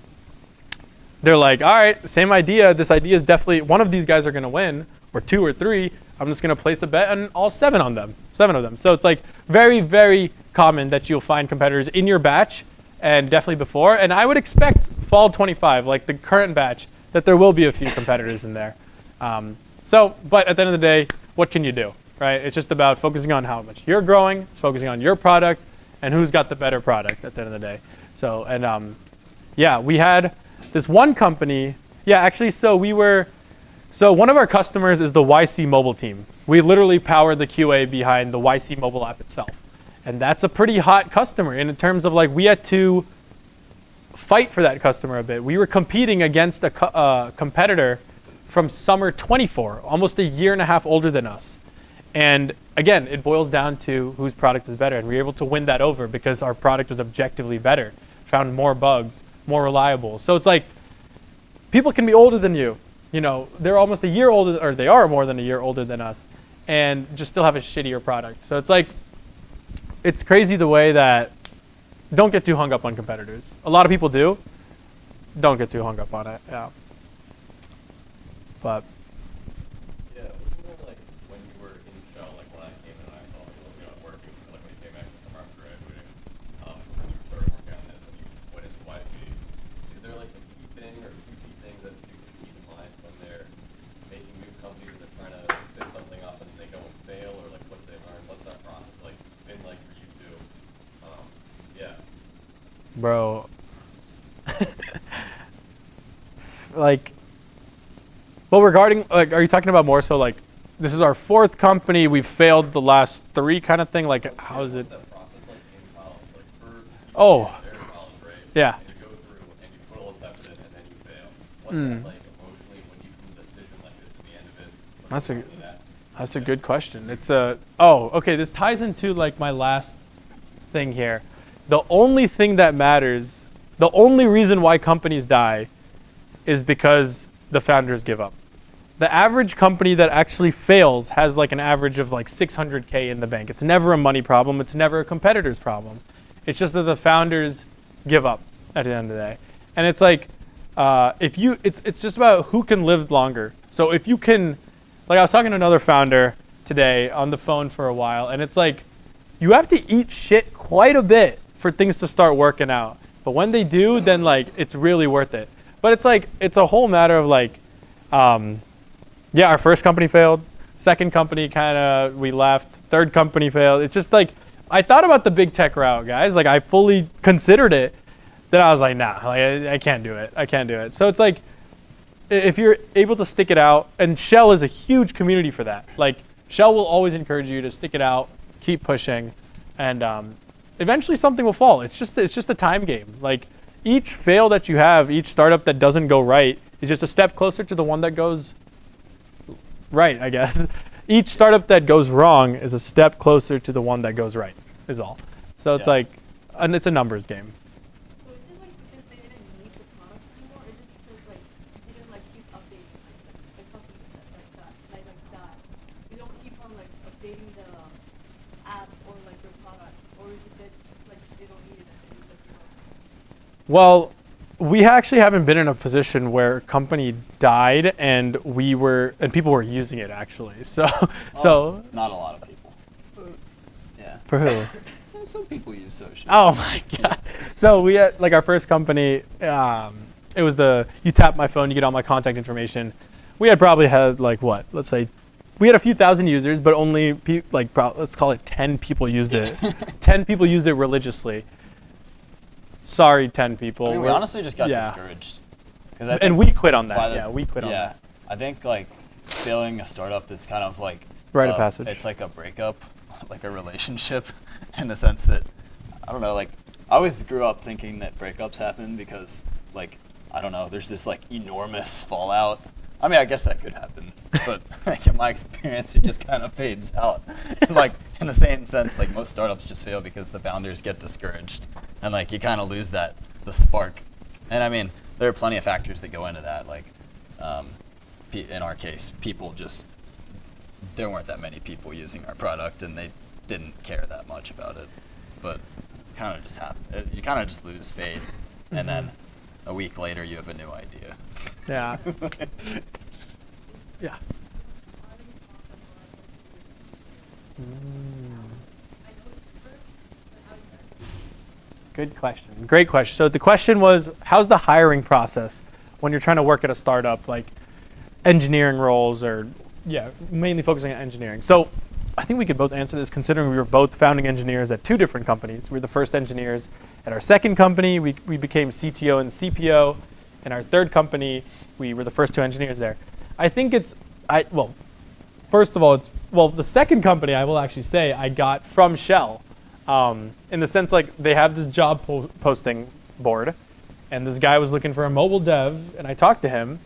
they're like, all right, same idea. This idea is definitely, one of these guys are going to win, or 2 or 3. I'm just going to place a bet on all 7 of them. So it's like very, very common that you'll find competitors in your batch, and definitely before. And I would expect fall 25, like the current batch, that there will be a few competitors in there. But at the end of the day, what can you do, right? It's just about focusing on how much you're growing, focusing on your product, and who's got the better product at the end of the day. So, and yeah, we had this one company. Yeah, actually, so one of our customers is the YC mobile team. We literally power the QA behind the YC mobile app itself. And that's a pretty hot customer. And in terms of like, we had to fight for that customer a bit. We were competing against a competitor from summer 24, almost a year and a half older than us. And again, it boils down to whose product is better. And we were able to win that over because our product was objectively better, found more bugs, more reliable. So it's like, people can be older than you. You know, they're almost a year older, or they are more than a year older than us, and just still have a shittier product. So it's like, it's crazy the way that, don't get too hung up on competitors. A lot of people do. Don't get too hung up on it, yeah. But. Yeah, it was more like when you were in Shell, like when I came in and I saw you working, like when you came back to summer after graduating, and you started working on this and you went into YC. Is there like a key thing or 2 key things that people should keep in mind when they're making new companies that are trying to spin something up and they go and fail, or like what they learn? What's that process like been like for you two? Yeah. Bro. Like, well, regarding, like, are you talking about more so like, this is our 4th company, we've failed the last 3 kind of thing? Like, how is it? What's that process like in college? Like for you Oh. they're in college, right? Yeah. And you go through and you put all this effort in and then you fail. What's that like emotionally when you come to a decision like this at the end of it? That's a good question. It's okay, this ties into like my last thing here. The only thing that matters, the only reason why companies die is because the founders give up. The average company that actually fails has like an average of like 600K in the bank. It's never a money problem. It's never a competitor's problem. It's just that the founders give up at the end of the day. And it's like, it's just about who can live longer. So if you can, like I was talking to another founder today on the phone for a while, and it's like, you have to eat shit quite a bit for things to start working out. But when they do, then like, it's really worth it. But it's like, it's a whole matter of like, yeah, our first company failed. Second company we left. Third company failed. It's just like, I thought about the big tech route, guys. Like I fully considered it. Then I was like, nah, like, I can't do it. I can't do it. So it's like, if you're able to stick it out, and Shell is a huge community for that. Like Shell will always encourage you to stick it out, keep pushing, and eventually something will fall. It's just a time game. Like each fail that you have, each startup that doesn't go right is just a step closer to the one that goes right, I guess. Each startup that goes wrong is a step closer to the one that goes right, is all. So it's like, and it's a numbers game. So is it like because they didn't need the product anymore? Is it because like you didn't like keep updating like the companies like that? You don't keep on like updating the app or like your product, or is it that it's just like they don't need it and they just like give up? Well, we actually haven't been in a position where a company died and people were using it actually. So Not a lot of people. Yeah. for who? Yeah, some people use social. Oh my god. So we had like our first company, it was you tap my phone, you get all my contact information. We had probably had like what? Let's say we had a few thousand users, but only let's call it 10 people used it. 10 people used it religiously. Sorry, 10 people. I mean, we honestly just got discouraged. And we quit on that. We quit on that. I think like failing a startup is kind of like Rite of passage. It's like a breakup, like a relationship, in the sense that I don't know. Like I always grew up thinking that breakups happen because like I don't know. There's this like enormous fallout. I mean, I guess that could happen, but like in my experience, it just kind of fades out. Like in the same sense, like most startups just fail because the founders get discouraged, and like you kind of lose the spark. And I mean, there are plenty of factors that go into that. Like in our case, there weren't that many people using our product, and they didn't care that much about it. But kind of just happened. You kind of just lose faith, and then a week later you have a new idea. Yeah. Yeah. Good question. Great question. So the question was, how's the hiring process when you're trying to work at a startup, like engineering roles or, yeah, mainly focusing on engineering? So I think we could both answer this considering we were both founding engineers at two different companies. We were the first engineers at our second company. We became CTO and CPO. In our third company, we were the first two engineers there. I think first of all, the second company I will actually say I got from Shell. In the sense like they have this job posting board and this guy was looking for a mobile dev and I talked to him,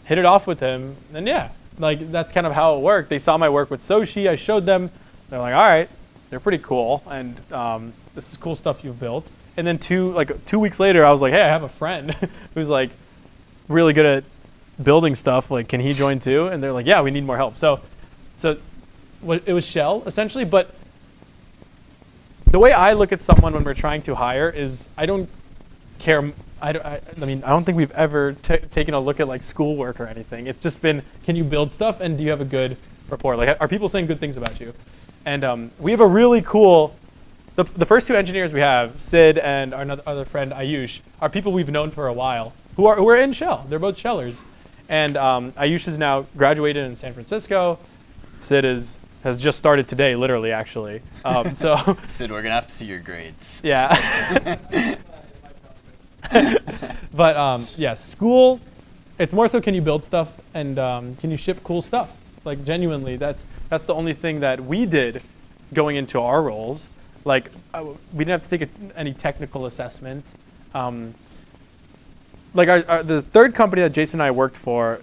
hit it off with him, and yeah, like that's kind of how it worked. They saw my work with Soshi, I showed them, they're like, all right, they're pretty cool and this is cool stuff you've built. And then 2 weeks later I was like, hey, I have a friend who's like really good at building stuff, like can he join too? And they're like, yeah, we need more help. So it was Shell essentially, but the way I look at someone when we're trying to hire is I don't care. I don't think we've ever taken a look at like schoolwork or anything. It's just been, can you build stuff and do you have a good rapport? Like, are people saying good things about you? And we have a really cool, the first two engineers we have, Sid and our other friend Ayush, are people we've known for a while who are in Shell. They're both Shellers. And Ayush is now graduated in San Francisco. Sid has just started today, literally, actually. So Sid, we're gonna have to see your grades. yeah. But yeah, school, it's more so can you build stuff and can you ship cool stuff? Like genuinely, that's the only thing that we did going into our roles. Like we didn't have to take any technical assessment. Like the third company that Jason and I worked for,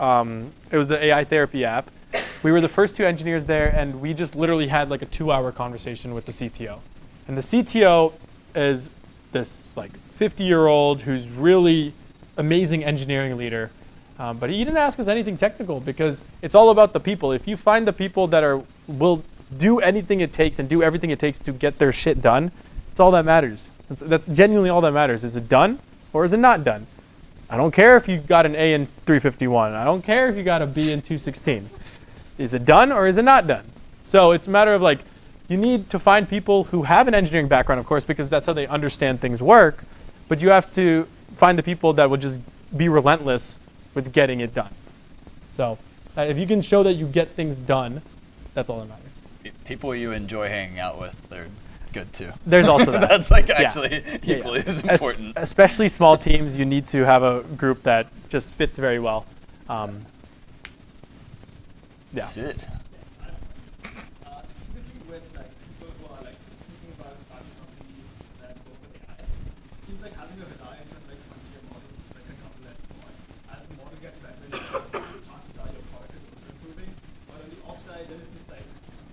it was the AI therapy app. We were the first two engineers there, and we just literally had like a 2-hour conversation with the CTO. And the CTO is this like 50-year-old who's really amazing engineering leader. But he didn't ask us anything technical because it's all about the people. If you find the people that will do anything it takes and do everything it takes to get their shit done, it's all that matters. That's genuinely all that matters. Is it done or is it not done? I don't care if you got an A in 351. I don't care if you got a B in 216. Is it done or is it not done? So it's a matter of like, you need to find people who have an engineering background, of course, because that's how they understand things work. But you have to find the people that will just be relentless with getting it done. So if you can show that you get things done, that's all that matters. People you enjoy hanging out with, they're good too. There's also that. That's like actually equally as important. Especially small teams, you need to have a group that just fits very well. Yeah. Sid. Specifically with like people who are like thinking about starting companies that work with AI, it seems like having a reliance on like frontier models is like a double-edged sword. As the model gets better, chances are your product is also improving. But on the offside, there is this like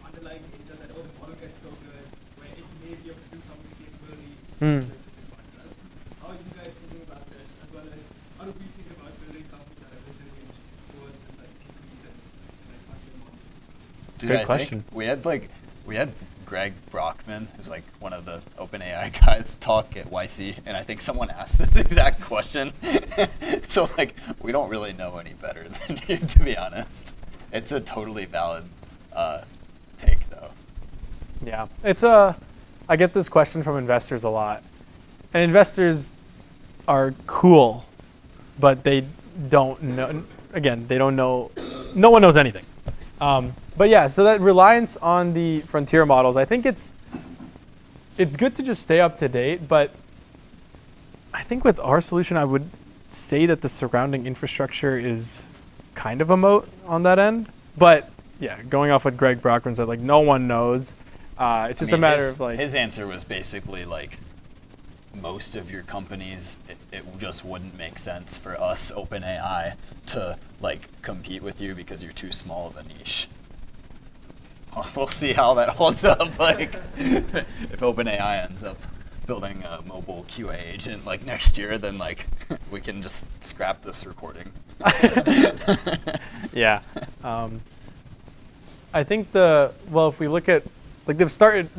underlying danger that the model gets so good where it may be able to do something capability to existing partners. How are you guys thinking about this, as well as how do we think about building companies that are resilient towards this like increase in like frontier models? Dude, Great I question. think we had Greg Brockman, who's like one of the OpenAI guys, talk at YC, and I think someone asked this exact question. So like, we don't really know any better than you, to be honest. It's a totally valid take, though. Yeah, I get this question from investors a lot, and investors are cool, but they don't know. Again, they don't know. No one knows anything. But yeah, so that reliance on the frontier models, I think it's good to just stay up to date. But I think with our solution, I would say that the surrounding infrastructure is kind of a moat on that end. But yeah, going off what Greg Brockman said, like no one knows. It's just a matter of like his answer was basically like most of your companies, it just wouldn't make sense for us OpenAI to like compete with you because you're too small of a niche. We'll see how that holds up. Like if OpenAI ends up building a mobile QA agent like next year, then like we can just scrap this recording. Yeah. I think if we look at like they've started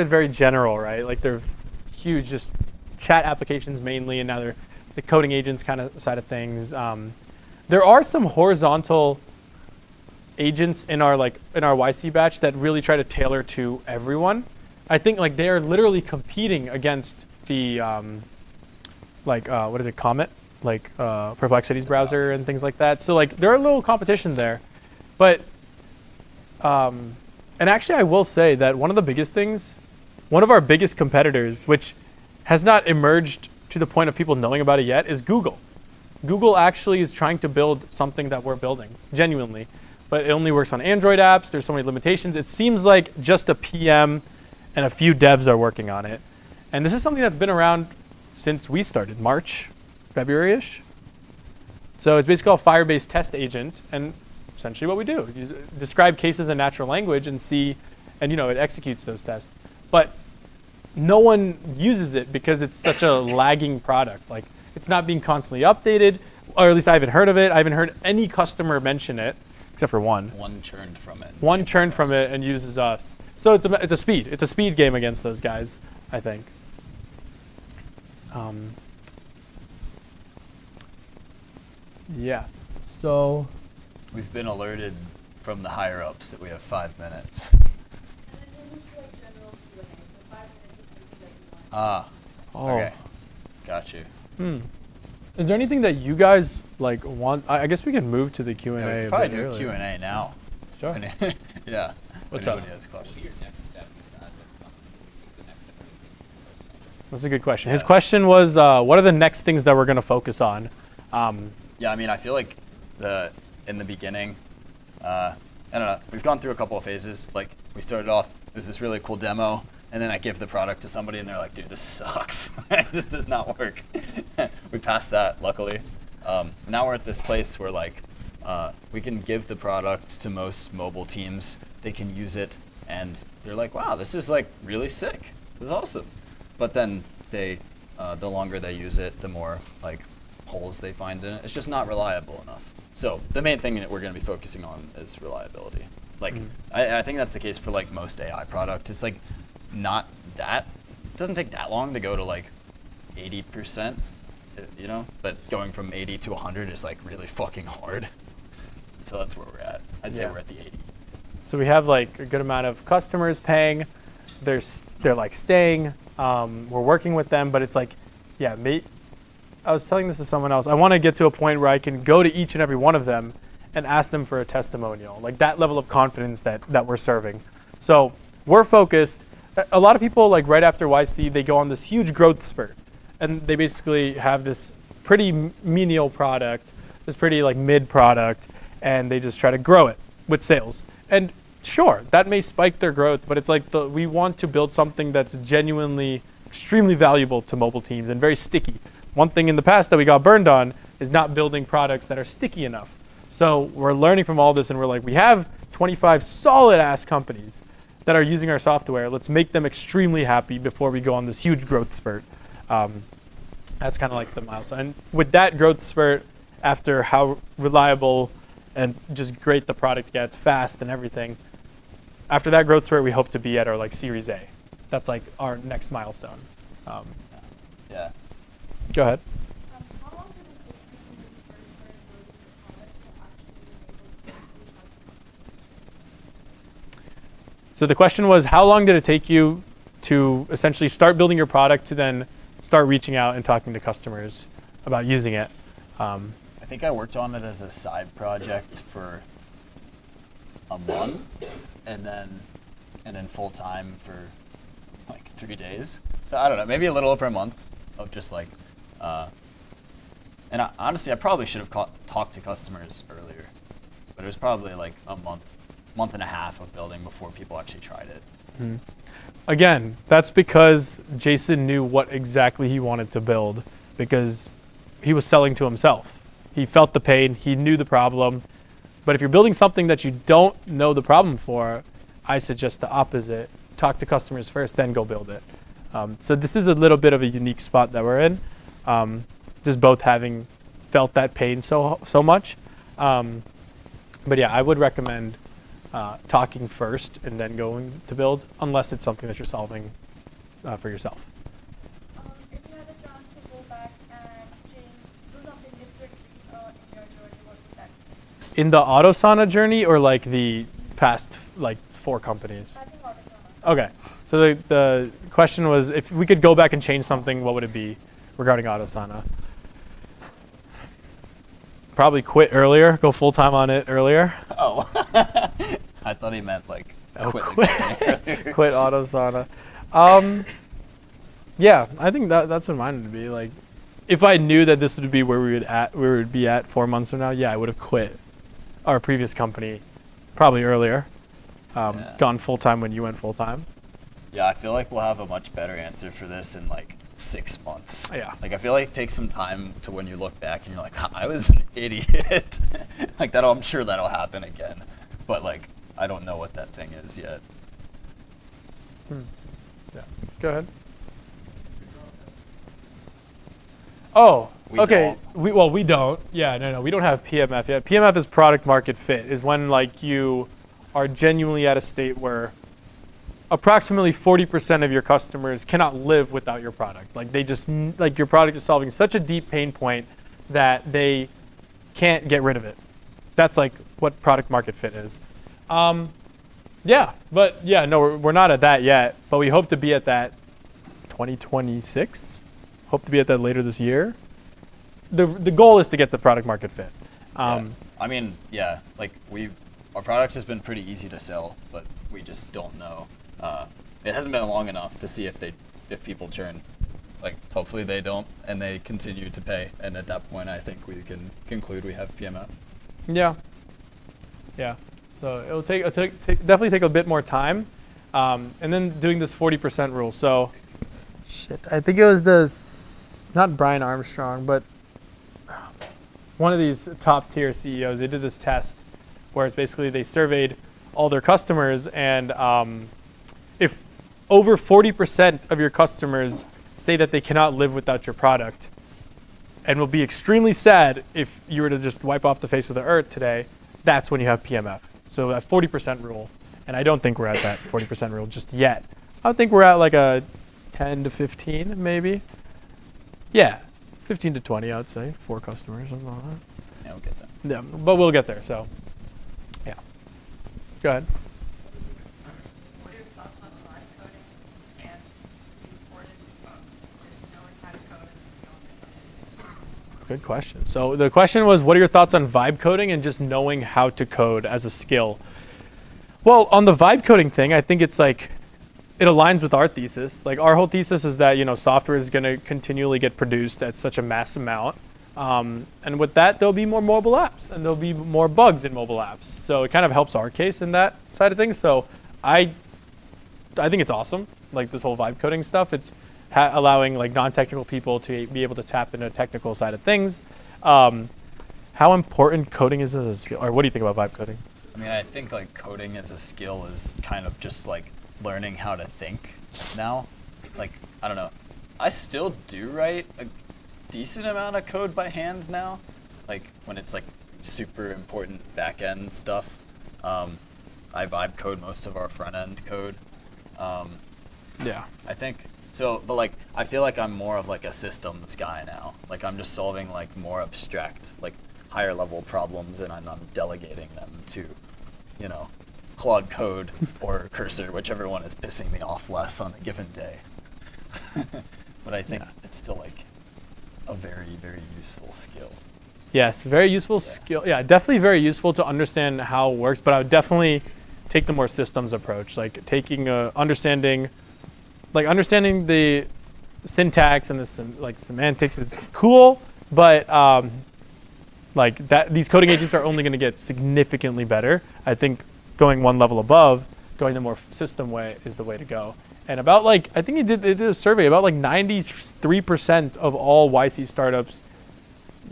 very general, right? Like they're huge, just chat applications mainly, and now they're the coding agents kind of side of things. There are some horizontal agents in our YC batch that really try to tailor to everyone. I think like they are literally competing against the what is it, Comet, Perplexity's browser and things like that. So like there are a little competition there, but and actually I will say that one of our biggest competitors, which has not emerged to the point of people knowing about it yet, is Google. Google actually is trying to build something that we're building, genuinely, but it only works on Android apps. There's so many limitations. It seems like just a PM and a few devs are working on it. And this is something that's been around since we started, March, February-ish. So it's basically called Firebase Test Agent, and essentially what we do, you describe cases in natural language and see, and it executes those tests. But no one uses it because it's such a lagging product. Like it's not being constantly updated, or at least I haven't heard of it. I haven't heard any customer mention it, except for one. One churned from it. One churned from it and uses us. So it's a speed game against those guys, I think. Yeah. So We've been alerted from the higher ups that we have 5 minutes. And then we'll move to like general Q&A. So 5 minutes of anything that you want. Okay. Got you. Is there anything that you guys like want? I guess we can move to the Q&A. Yeah, we a could probably bit do earlier. Q&A now. Sure. Yeah. What's If up? anybody has questions. What are your next steps? The next step, anything to focus on? That's a good question. His Yeah. question was, what are the next things that we're going to focus on? Yeah, I mean, I feel like in the beginning, I don't know, we've gone through a couple of phases. Like, we started off, it was this really cool demo, and then I give the product to somebody, and they're like, dude, this sucks. This does not work. We passed that, luckily. Now we're at this place where, like, we can give the product to most mobile teams. They can use it, and they're like, wow, this is, like, really sick. This is awesome. But then the longer they use it, the more, like, holes they find in it. It's just not reliable enough. So the main thing that we're going to be focusing on is reliability. Like, I think that's the case for like most AI product. It's like not that, it doesn't take that long to go to like 80%, but going from 80 to 100 is like really fucking hard. So that's where we're at. I'd say we're at the 80. So we have like a good amount of customers paying. They're like staying. We're working with them, but it's like, yeah, I was telling this to someone else. I want to get to a point where I can go to each and every one of them and ask them for a testimonial, like that level of confidence that we're serving. So we're focused. A lot of people, like right after YC, they go on this huge growth spurt, and they basically have this pretty menial product, this pretty like mid product, and they just try to grow it with sales. And sure, that may spike their growth, but it's like we want to build something that's genuinely extremely valuable to mobile teams and very sticky. One thing in the past that we got burned on is not building products that are sticky enough. So we're learning from all this, and we're like, we have 25 solid-ass companies that are using our software. Let's make them extremely happy before we go on this huge growth spurt. That's kind of like the milestone. And with that growth spurt, after how reliable and just great the product gets, fast and everything, after that growth spurt, we hope to be at our like Series A. That's like our next milestone. Yeah. Go ahead. How long did it take you from when you first started building your products to actually being able to reach out to customers? So the question was, how long did it take you to essentially start building your product to then start reaching out and talking to customers about using it? I think I worked on it as a side project for a month, and then full time for like 3 days. So I don't know, maybe a little over a month of just like, and honestly, I probably should have talked to customers earlier, but it was probably like a month and a half of building before people actually tried it. Again, that's because Jason knew what exactly he wanted to build, because he was selling to himself. He felt the pain, he knew the problem. But if you're building something that you don't know the problem for, I suggest the opposite. Talk to customers first, then go build it. So this is a little bit of a unique spot that we're in, just both having felt that pain so much. But yeah, I would recommend talking first and then going to build, unless it's something that you're solving for yourself. If you had a chance to go back and change in the Autosana journey or like the past like 4 companies? I think Autosana. Okay. So the question was, if we could go back and change something, what would it be regarding Autosana? Probably quit earlier, go full time on it earlier. Oh, I thought he meant like quit. Quit Autosana. Yeah, I think that's what mine would be. Like, if I knew that this would be where we would be at 4 months from now, yeah, I would have quit our previous company probably earlier. Yeah. Gone full time when you went full time. Yeah, I feel like we'll have a much better answer for this in like 6 months. Yeah. Like I feel like it takes some time to when you look back and you're like, I was an idiot. Like that, I'm sure that'll happen again. But like, I don't know what that thing is yet. Yeah. Go ahead. Oh, We okay. don't. We don't. Yeah, no, we don't have PMF yet. PMF is product market fit. Is when like you are genuinely at a state where approximately 40% of your customers cannot live without your product. Like they just like your product is solving such a deep pain point that they can't get rid of it. That's like what product market fit is. Yeah, but yeah, no, we're not at that yet. But we hope to be at that 2026. Hope to be at that later this year. The goal is to get the product market fit. Yeah. I mean, yeah, like our product has been pretty easy to sell, but we just don't know. It hasn't been long enough to see if people churn. Like hopefully they don't and they continue to pay, and at that point I think we can conclude we have PMF. Yeah. Yeah. So it'll definitely take a bit more time, and then doing this 40% rule. So, I think it was not Brian Armstrong, but one of these top tier CEOs. They did this test where it's basically they surveyed all their customers, and if over 40% of your customers say that they cannot live without your product, and will be extremely sad if you were to just wipe off the face of the earth today, that's when you have PMF. So that 40% rule, and I don't think we're at that 40% rule just yet. I think we're at like a 10 to 15 maybe. Yeah, 15 to 20 I would say, 4 customers, something like that. Yeah, we'll get there. Yeah, but we'll get there, so yeah. Go ahead. What are your thoughts on live coding and the importance of just knowing how to code as a skill? Good question. So the question was, what are your thoughts on vibe coding and just knowing how to code as a skill? Well, on the vibe coding thing, I think it's like, it aligns with our thesis. Like our whole thesis is that, software is going to continually get produced at such a mass amount. And with that, there'll be more mobile apps and there'll be more bugs in mobile apps. So it kind of helps our case in that side of things. So I think it's awesome, like this whole vibe coding stuff. It's allowing like non-technical people to be able to tap into the technical side of things. How important coding is as a skill, or what do you think about vibe coding? I mean, I think like coding as a skill is kind of just like learning how to think now. Like, I don't know. I still do write a decent amount of code by hand now. Like when it's like super important back end stuff. I vibe code most of our front end code. Yeah. I think so, but like I feel like I'm more of like a systems guy now. Like I'm just solving like more abstract, like higher level problems, and I'm delegating them to, Claude Code or Cursor, whichever one is pissing me off less on a given day. But I think it's still like a very, very useful skill. Yes, very useful skill. Yeah, definitely very useful to understand how it works, but I would definitely take the more systems approach, like taking understanding the syntax and the semantics is cool, but these coding agents are only going to get significantly better. I think going one level above, going the more system way is the way to go. And about I think they did a survey, about 93% of all YC startups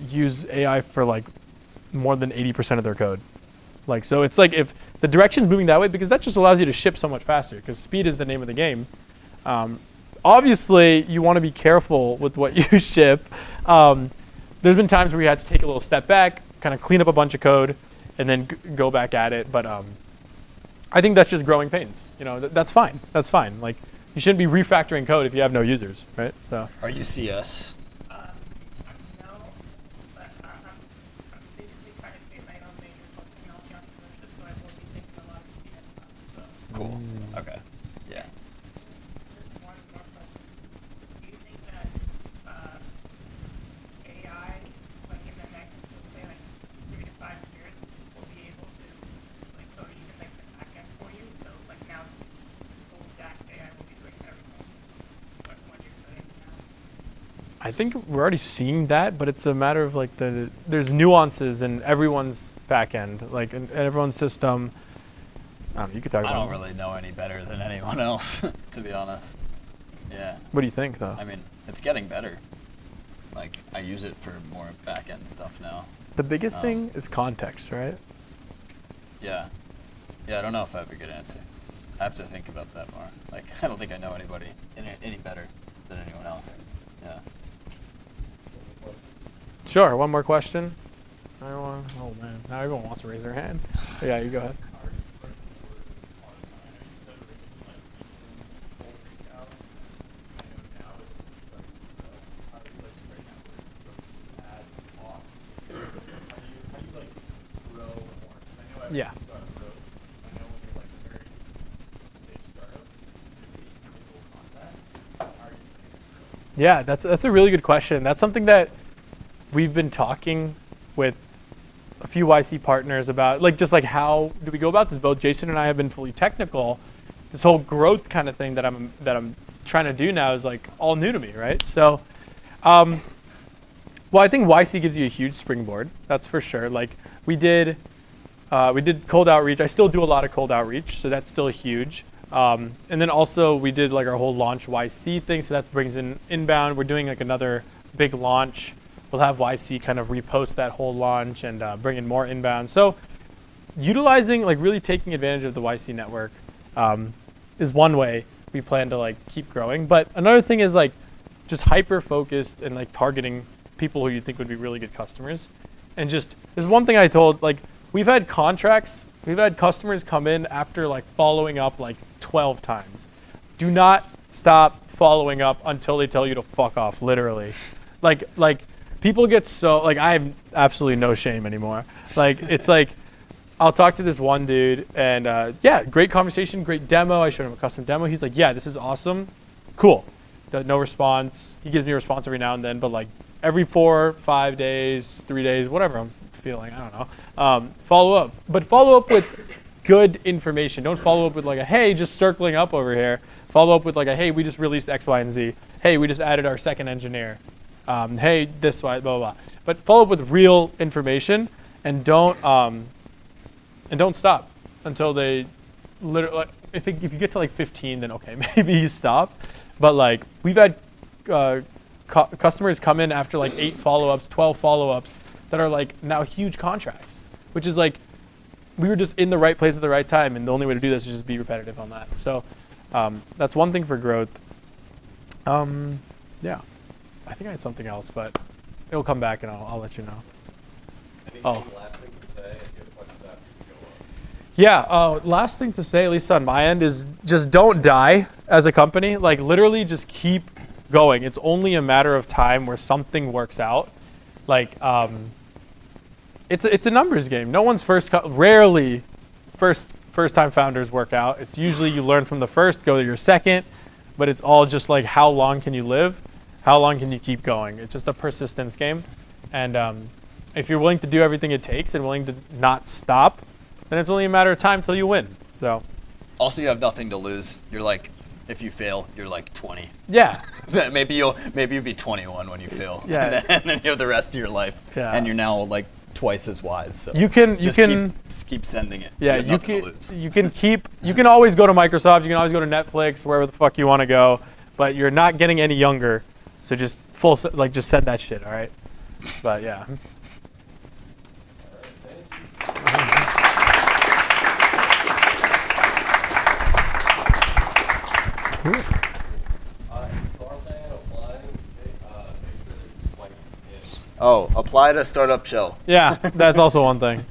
use AI for more than 80% of their code. So it's like if the direction's moving that way, because that just allows you to ship so much faster, because speed is the name of the game. Obviously, you want to be careful with what you ship. There's been times where you had to take a little step back, kind of clean up a bunch of code, and then go back at it. But I think that's just growing pains. That's fine. That's fine. You shouldn't be refactoring code if you have no users, right? So. Are you CS? No, but I'm basically trying to create my own major called Cool. Okay. Yeah. Just one more question. So do you think that AI, like in the next, let's say like 3 to 5 years, will be able to like code even like the backend for you? So like now, full stack AI will be doing everything. But when you're coding now. I think we're already seeing that, but it's a matter of like there's nuances in everyone's back end, like in everyone's system. I don't know, you could talk I about don't it. really know any better than anyone else, to be honest. Yeah. What do you think, though? I mean, it's getting better. Like, I use it for more back-end stuff now. The biggest Um, thing is context, right? Yeah. Yeah, I don't know if I have a good answer. I have to think about that more. Like, I don't think I know anybody any better than anyone else. Yeah. Sure. One more question. Everyone. Oh man, now everyone wants to raise their hand. Yeah, you go ahead. How are you spreading the word on this? I know you said originally like using cold reach out. I know now is starting to grow. How are you like spreading that word through ads, talks? How do you like grow more? Because I know Yeah. everyone's got a growth. I know when you're like a very stage startup, there's the individual contact. How are you spreading that growth? Yeah, that's a really good question. That's something that we've been talking with a few YC partners about, like just like how do we go about this? Both Jason and I have been fully technical. This whole growth kind of thing that I'm trying to do now is like all new to me, right? So, well, I think YC gives you a huge springboard. That's for sure. Like we did cold outreach. I still do a lot of cold outreach, so that's still huge. And then also we did like our whole launch YC thing, so that brings in inbound. We're doing like another big launch. We'll have YC kind of repost that whole launch and bring in more inbound. So utilizing, like really taking advantage of the YC network is one way we plan to like keep growing. But another thing is like just hyper focused and like targeting people who you think would be really good customers. And just, there's one thing I told, like we've had customers come in after like following up like 12 times. Do not stop following up until they tell you to fuck off, literally. Like people get so, like I have absolutely no shame anymore. Like it's like, I'll talk to this one dude and yeah, great conversation, great demo. I showed him a custom demo. He's like, yeah, this is awesome. Cool. No response. He gives me a response every now and then, but like every 4, 5 days, 3 days, whatever I'm feeling, I don't know. Follow up, but follow up with good information. Don't follow up with like a, hey, just circling up over here. Follow up with like a, hey, we just released X, Y, and Z. Hey, we just added our second engineer. Hey, this, blah, blah, blah. But follow up with real information and don't stop until they literally, like, if you get to like 15, then okay, maybe you stop. But like we've had customers come in after like 8 follow-ups, 12 follow-ups that are like now huge contracts, which is like we were just in the right place at the right time, and the only way to do this is just be repetitive on that. So that's one thing for growth. Yeah, I think I had something else, but it'll come back and I'll let you know. Anything Oh. last thing to say? If you have questions after, you can go on. Yeah, last thing to say, at least on my end, is just don't die as a company. Like literally just keep going. It's only a matter of time where something works out. Like it's a numbers game. No one's rarely first time founders work out. It's usually you learn from the first, go to your second, but it's all just like how long can you live? How long can you keep going? It's just a persistence game. And if you're willing to do everything it takes and willing to not stop, then it's only a matter of time till you win. So Also, you have nothing to lose. You're like, if you fail, you're like 20. yeah, maybe you'll be 21 when you fail. Yeah. And then you have the rest of your life. Yeah. And you're now like twice as wise. So you can just keep sending it. yeah, you have nothing to lose. you can always go to Microsoft, you can always go to Netflix, wherever the fuck you want to go, but you're not getting any younger. So just just send that shit, all right? But yeah. Oh, apply to Startup Shell. Yeah, that's also one thing.